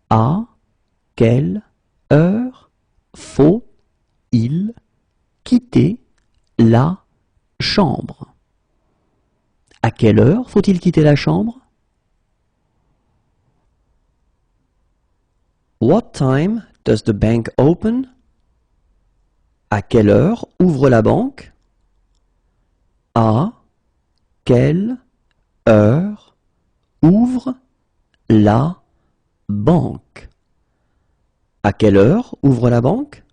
À quelle heure faut-il quitter la chambre? À quelle heure faut-il quitter la chambre? What time does the bank open? À quelle heure ouvre la banque? À quelle heure ouvre la banque? À quelle heure ouvre la banque?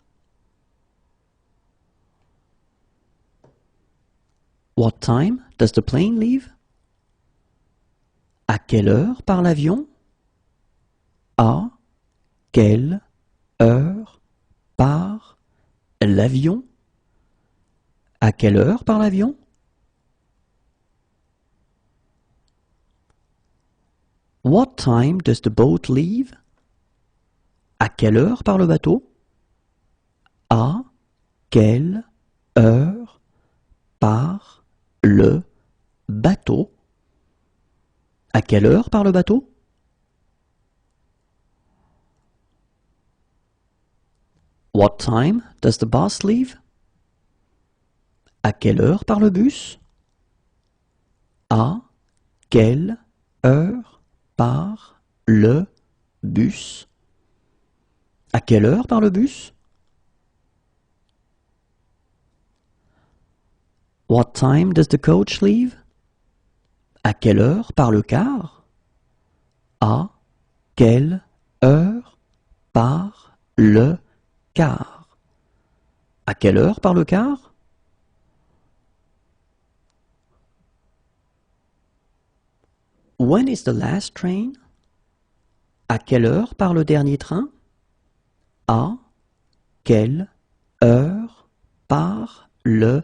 What time does the plane leave? À quelle heure part l'avion? À quelle heure part l'avion? À quelle heure part l'avion? What time does the boat leave? À quelle heure part le bateau? À quelle heure par le bateau. À quelle heure par le bateau? What time does the bus leave? À quelle heure par le bus? À quelle heure part le bus? À quelle heure part le bus? What time does the coach leave? À quelle heure part le car? À quelle heure part le car? À quelle heure part le car? When is the last train? À quelle heure part le dernier train? À quelle heure part le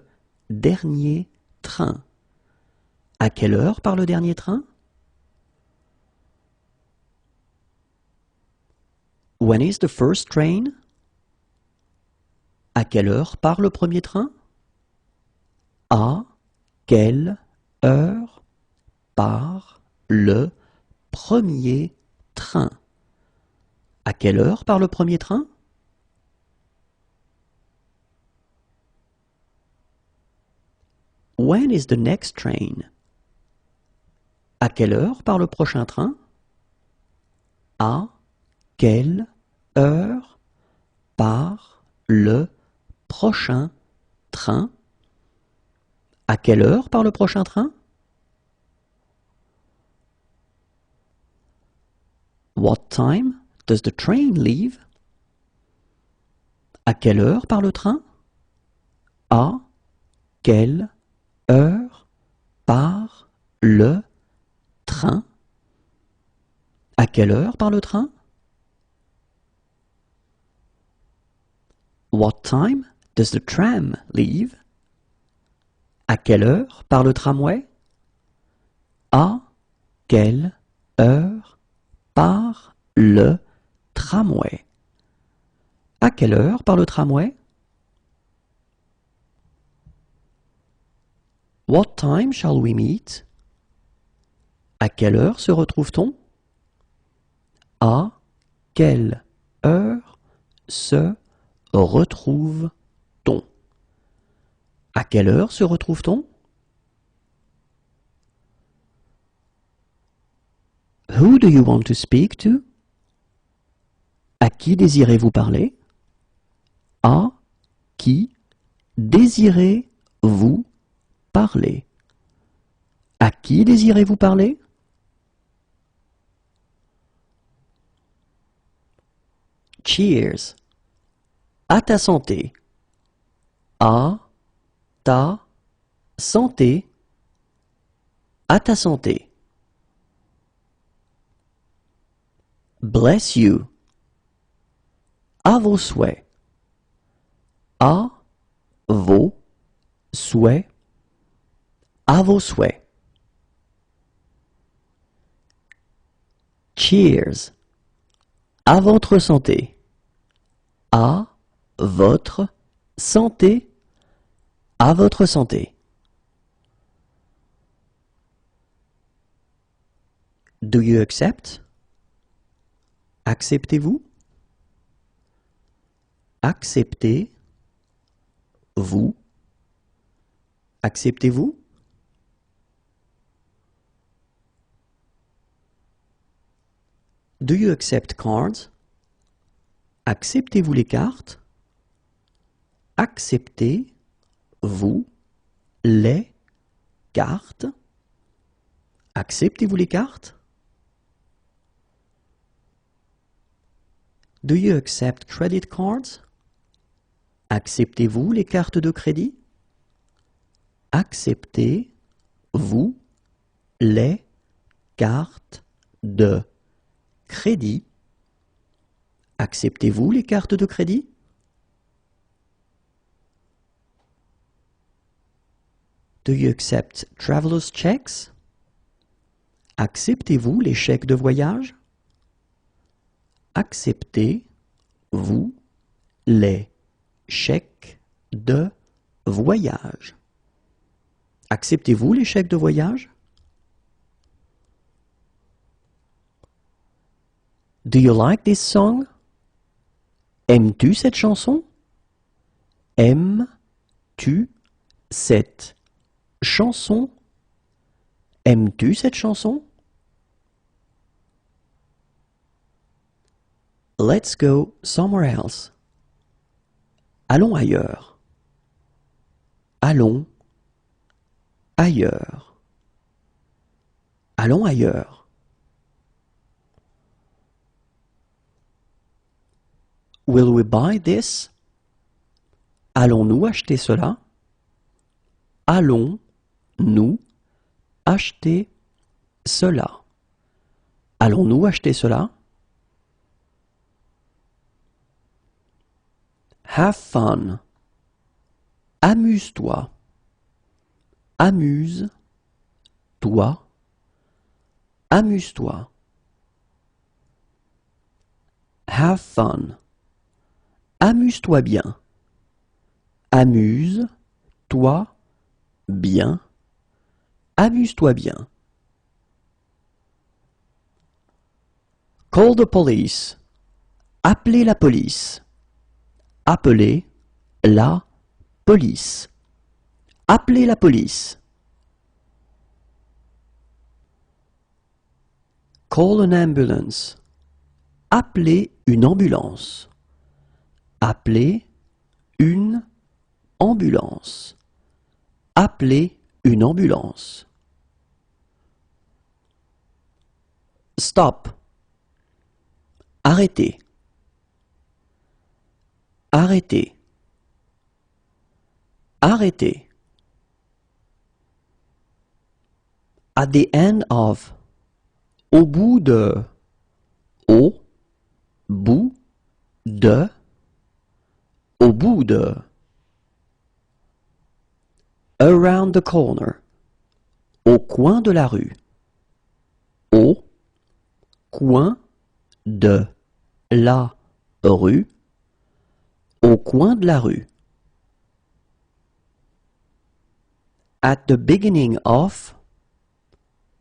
dernier train? À quelle heure part le dernier train? When is the first train? À quelle heure part le premier train? À quelle heure part le premier train? À quelle heure part le premier train? When is the next train? À quelle heure part le prochain train? À quelle heure part le prochain train? À quelle heure part le prochain train? What time does the train leave? À quelle heure part le train? À quelle heure part le train? À quelle heure part le train? What time does the tram leave? À quelle heure part le tramway? À quelle heure part le tramway? À quelle heure part le tramway? What time shall we meet? À quelle heure se retrouve-t-on? À quelle heure se retrouve-t-on? À quelle heure se retrouve-t-on? Who do you want to speak to? À qui désirez-vous parler? À qui désirez-vous parler? À qui désirez-vous parler? Cheers. À ta santé. À ta santé. À ta santé. Bless you. À vos souhaits. À vos souhaits. À vos souhaits. Cheers. À votre santé. À votre santé. À votre santé. Do you accept? Acceptez-vous? Acceptez-vous? Acceptez-vous? Do you accept cards? Acceptez-vous les cartes? Acceptez-vous les cartes? Acceptez-vous les cartes? Do you accept credit cards? Acceptez-vous les cartes de crédit? Acceptez-vous les cartes de crédit? Acceptez-vous les cartes de crédit? Do you accept traveler's checks? Acceptez-vous les chèques de voyage? Acceptez-vous les chèques de voyage? Acceptez-vous les chèques de voyage? Do you like this song? Aimes-tu cette chanson? Aimes-tu cette chanson? Aimes-tu cette chanson? Let's go somewhere else. Allons ailleurs. Allons ailleurs. Allons ailleurs. Will we buy this? Allons-nous acheter cela? Allons-nous acheter cela? Allons-nous acheter cela? Have fun. Amuse-toi. Amuse-toi. Amuse-toi. Have fun. Amuse-toi bien. Amuse-toi bien. Amuse-toi bien. Call the police. Appelez la police. Appelez la police. Appelez la police. Call an ambulance. Appelez une ambulance. Appelez une ambulance. Appelez une ambulance. Stop. Arrêtez. Arrêtez. Arrêtez. At the end of. Au bout de. Au bout de. Au bout de. Around the corner. Au coin de la rue. Au coin de la rue. Au coin de la rue. At the beginning of.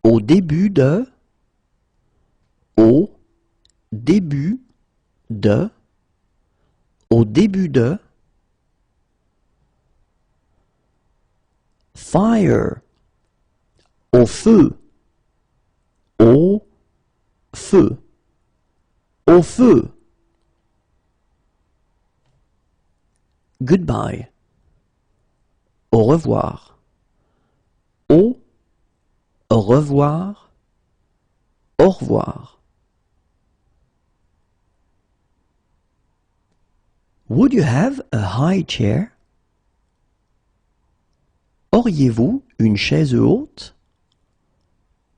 Au début de. Au début de. Au début de. Fire. Au feu. Au feu. Au feu. Goodbye. Au revoir. Au revoir. Au revoir. Would you have a high chair? Auriez-vous une chaise haute?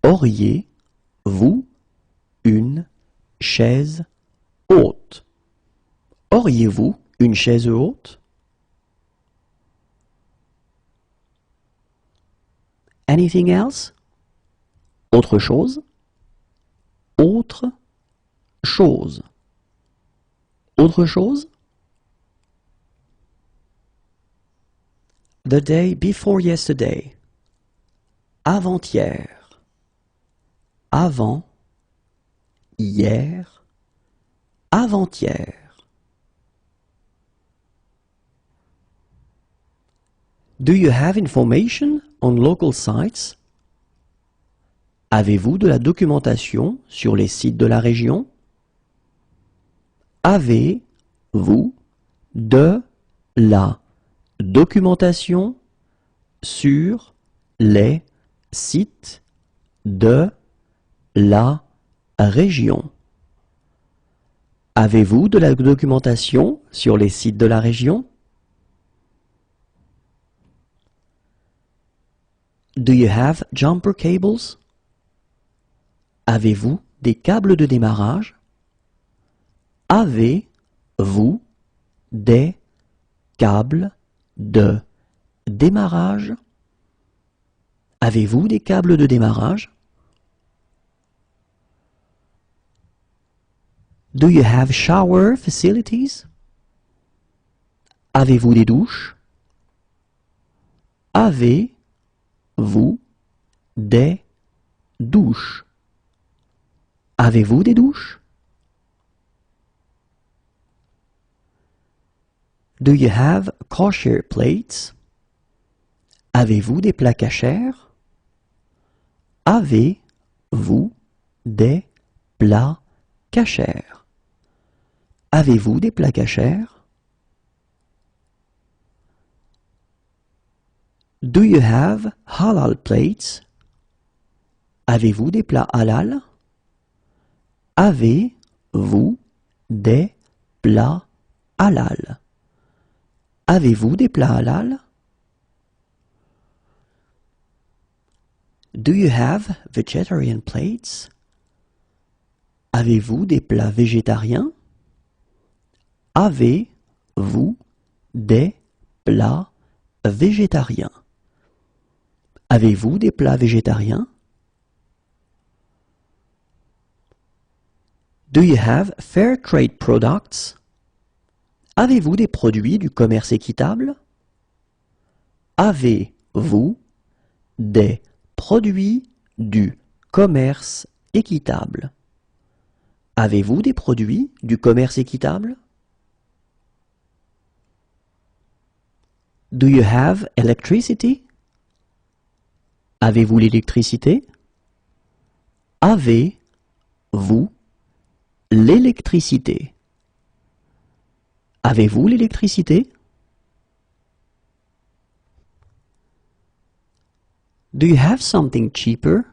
Auriez-vous une chaise haute? Auriez-vous une chaise haute? Anything else? Autre chose? Autre chose. Autre chose? The day before yesterday. Avant-hier. Avant. Hier. Avant-hier. Do you have information on local sites? Avez-vous de la documentation sur les sites de la région? Avez-vous de la documentation sur les sites de la région? Avez-vous de la documentation sur les sites de la région? Do you have jumper cables? Avez-vous des câbles de démarrage? Avez-vous des câbles de démarrage? Avez-vous des câbles de démarrage? Do you have shower facilities? Avez-vous des douches? Avez-vous Avez-vous des douches? Avez-vous des douches? Do you have kosher plates? Avez-vous des plats cachers? Avez-vous des plats cachers? Avez-vous des plats cachers? Do you have halal plates? Avez-vous des plats halal? Avez-vous des plats halal? Avez-vous des plats halal? Do you have vegetarian plates? Avez-vous des plats végétariens? Avez-vous des plats végétariens? Avez-vous des plats végétariens? Do you have fair trade products? Avez-vous des produits du commerce équitable? Avez-vous des produits du commerce équitable? Avez-vous des produits du commerce équitable? Do you have electricity? Avez-vous l'électricité? Avez-vous l'électricité? Avez-vous l'électricité? Do you have something cheaper?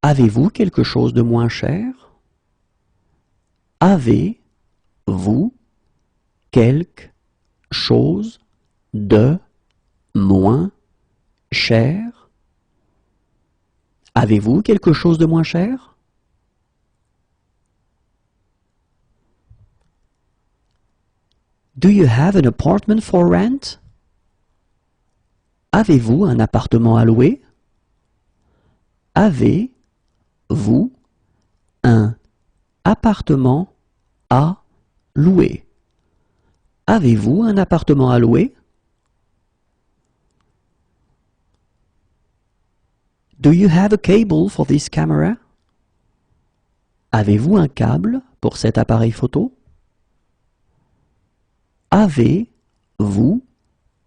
Avez-vous quelque chose de moins cher? Avez-vous quelque chose de moins cher? Avez-vous quelque chose de moins cher? Do you have an apartment for rent? Avez-vous un appartement à louer? Avez-vous un appartement à louer? Avez-vous un appartement à louer? Do you have a cable for this camera? Avez-vous un câble pour cet appareil photo? Avez-vous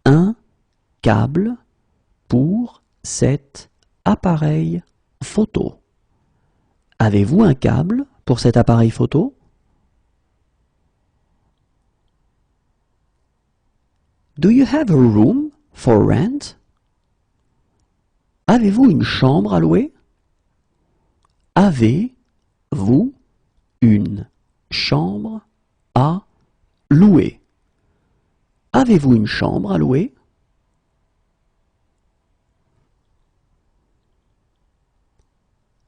un câble pour cet appareil photo? Avez-vous un câble pour cet appareil photo? Do you have a room for rent? Avez-vous une chambre à louer? Avez-vous une chambre à louer? Avez-vous une chambre à louer?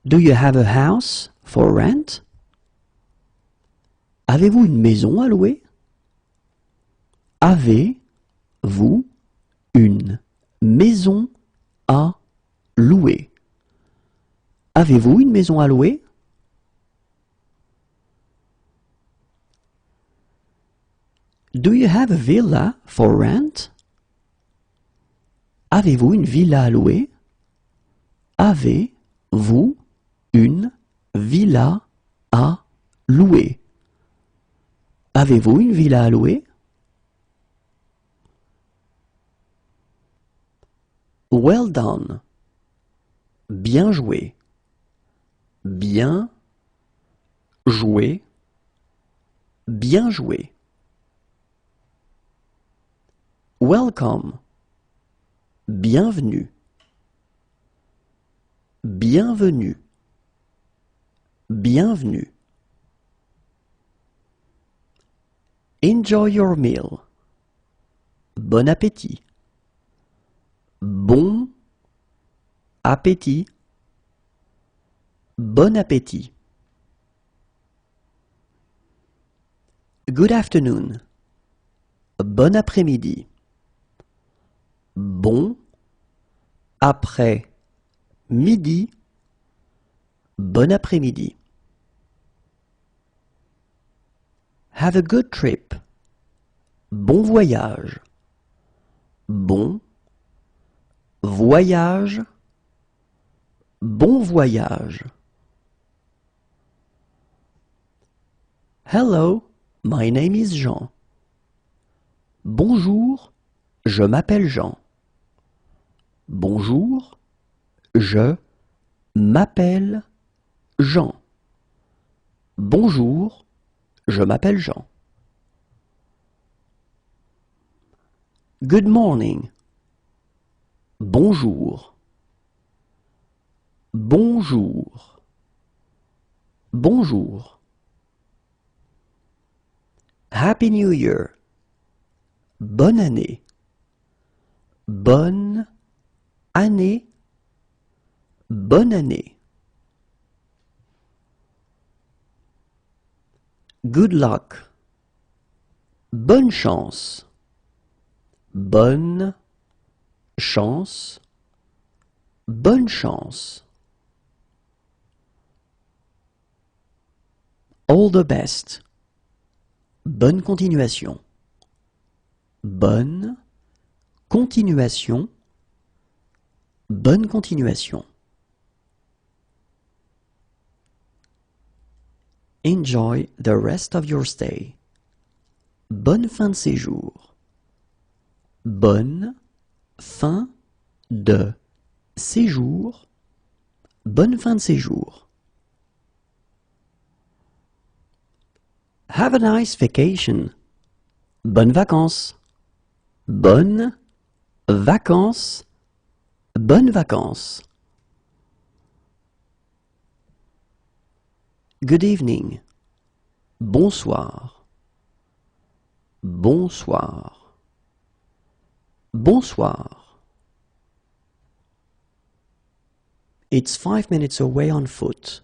Do you have a house for rent? Avez-vous une maison à louer? Avez-vous une maison à louer? Avez-vous une maison à louer? Do you have a villa for rent? Avez-vous une villa à louer? Avez-vous une villa à louer? Avez-vous une villa à louer? Well done. Bien joué. Bien joué. Bien joué. Welcome. Bienvenue. Bienvenue. Bienvenue. Enjoy your meal. Bon appétit. Bon appétit. Bon appétit. Good afternoon. Bon après-midi. Bon après-midi. Bon après-midi. Have a good trip. Bon voyage. Bon voyage, bon voyage. Hello, my name is Jean. Bonjour, je m'appelle Jean. Bonjour, je m'appelle Jean. Bonjour, je m'appelle Jean. Good morning. Bonjour. Bonjour. Bonjour. Happy New Year. Bonne année. Bonne année. Bonne année. Good luck. Bonne chance. Bonne chance. Bonne chance. All the best. Bonne continuation. Bonne continuation. Bonne continuation. Enjoy the rest of your stay. Bonne fin de séjour. Bonne fin de séjour. Bonne fin de séjour. Have a nice vacation. Bonnes vacances. Bonnes vacances. Bonnes vacances. Good evening. Bonsoir. Bonsoir. Bonsoir. It's 5 minutes away on foot.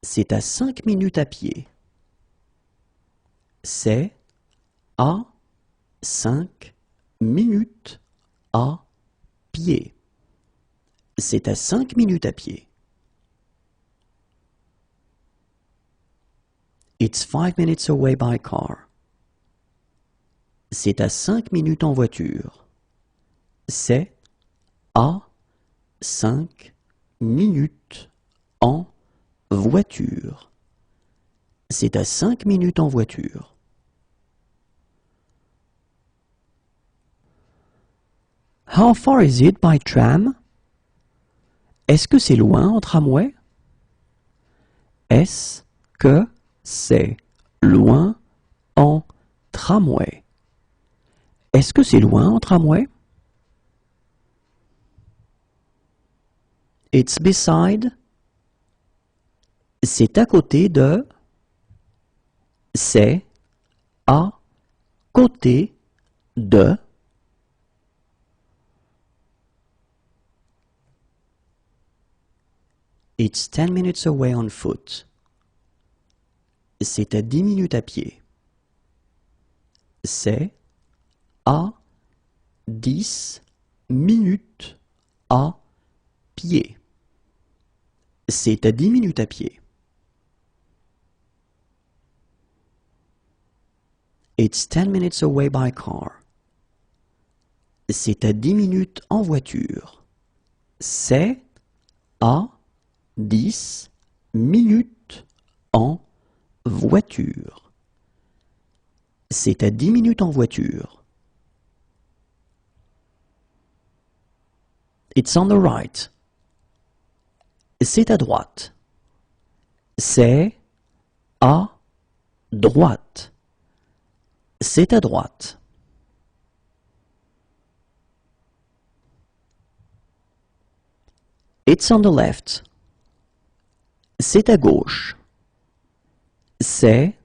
C'est à 5 minutes à pied. C'est à 5 minutes à pied. C'est à 5 minutes à pied. It's 5 minutes away by car. C'est à 5 minutes en voiture. C'est à 5 minutes en voiture. C'est à 5 minutes en voiture. How far is it by tram? Est-ce que c'est loin en tramway? Est-ce que c'est loin en tramway? Est-ce que c'est loin en tramway? It's beside. C'est à côté de. C'est à côté de. It's 10 minutes away on foot. C'est à 10 minutes à pied. C'est à 10 minutes à pied. C'est à 10 minutes à pied. It's 10 minutes away by car. C'est à 10 minutes en voiture. C'est à 10 minutes en voiture. C'est à 10 minutes en voiture. It's on the right. C'est à droite. C'est à droite. C'est à droite. It's on the left. C'est à gauche. C'est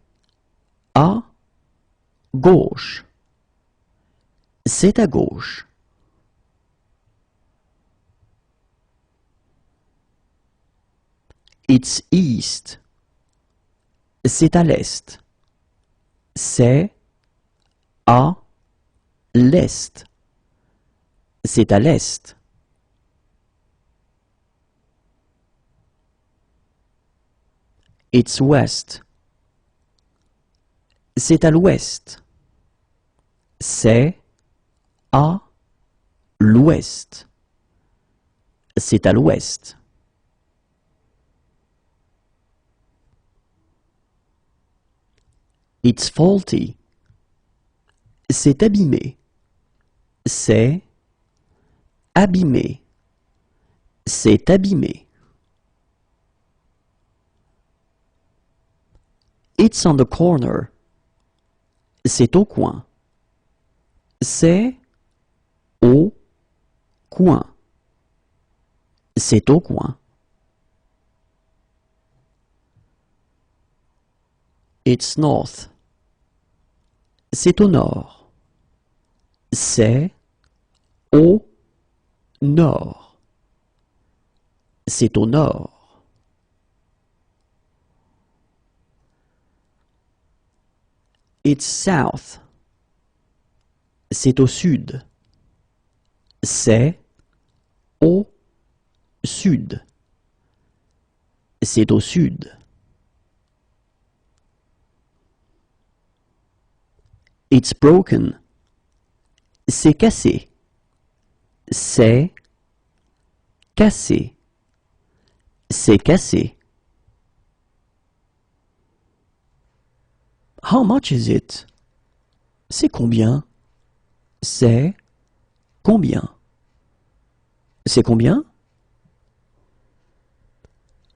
à gauche. C'est à gauche. It's east. C'est à l'est. C'est à l'est. C'est à l'est. It's west. C'est à l'ouest. C'est à l'ouest. C'est à l'ouest. It's faulty. C'est abîmé. C'est abîmé. C'est abîmé. It's on the corner. C'est au coin. C'est au coin. C'est au coin. It's north. C'est au nord. C'est au nord. C'est au nord. It's south. C'est au sud. C'est au sud. C'est au sud. It's broken. C'est cassé. C'est cassé. C'est cassé. How much is it? C'est combien? C'est combien? C'est combien?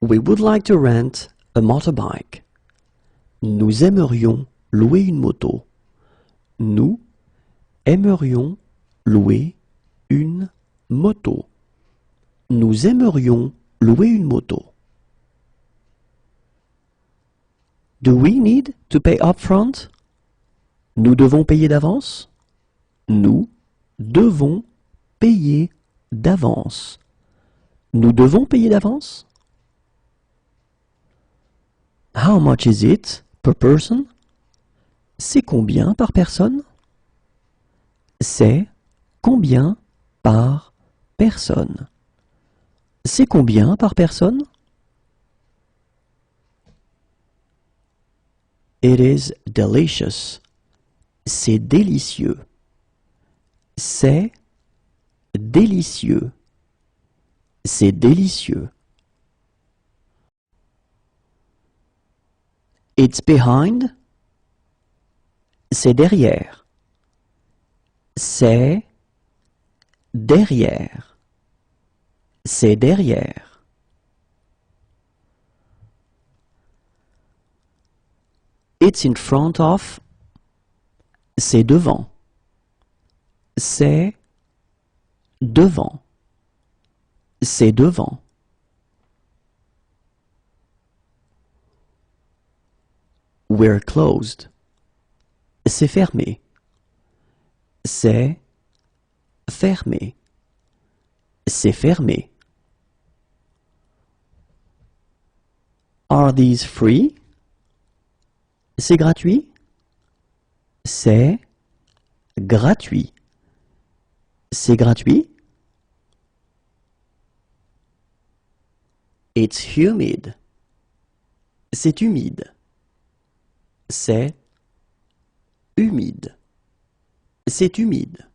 We would like to rent a motorbike. Nous aimerions louer une moto. Nous aimerions louer une moto. Nous aimerions louer une moto. Do we need to pay upfront? Nous devons payer d'avance? Nous devons payer d'avance. Nous devons payer d'avance? How much is it per person? C'est combien par personne? C'est combien par personne? C'est combien par personne? It is delicious. C'est délicieux. C'est délicieux. C'est délicieux. It's behind. C'est derrière. C'est derrière. C'est derrière. It's in front of. C'est devant. C'est devant. C'est devant. We're closed. C'est fermé. C'est fermé. C'est fermé. Are these free? C'est gratuit? C'est gratuit. C'est gratuit? It's humid. C'est humide. C'est humide. C'est humide.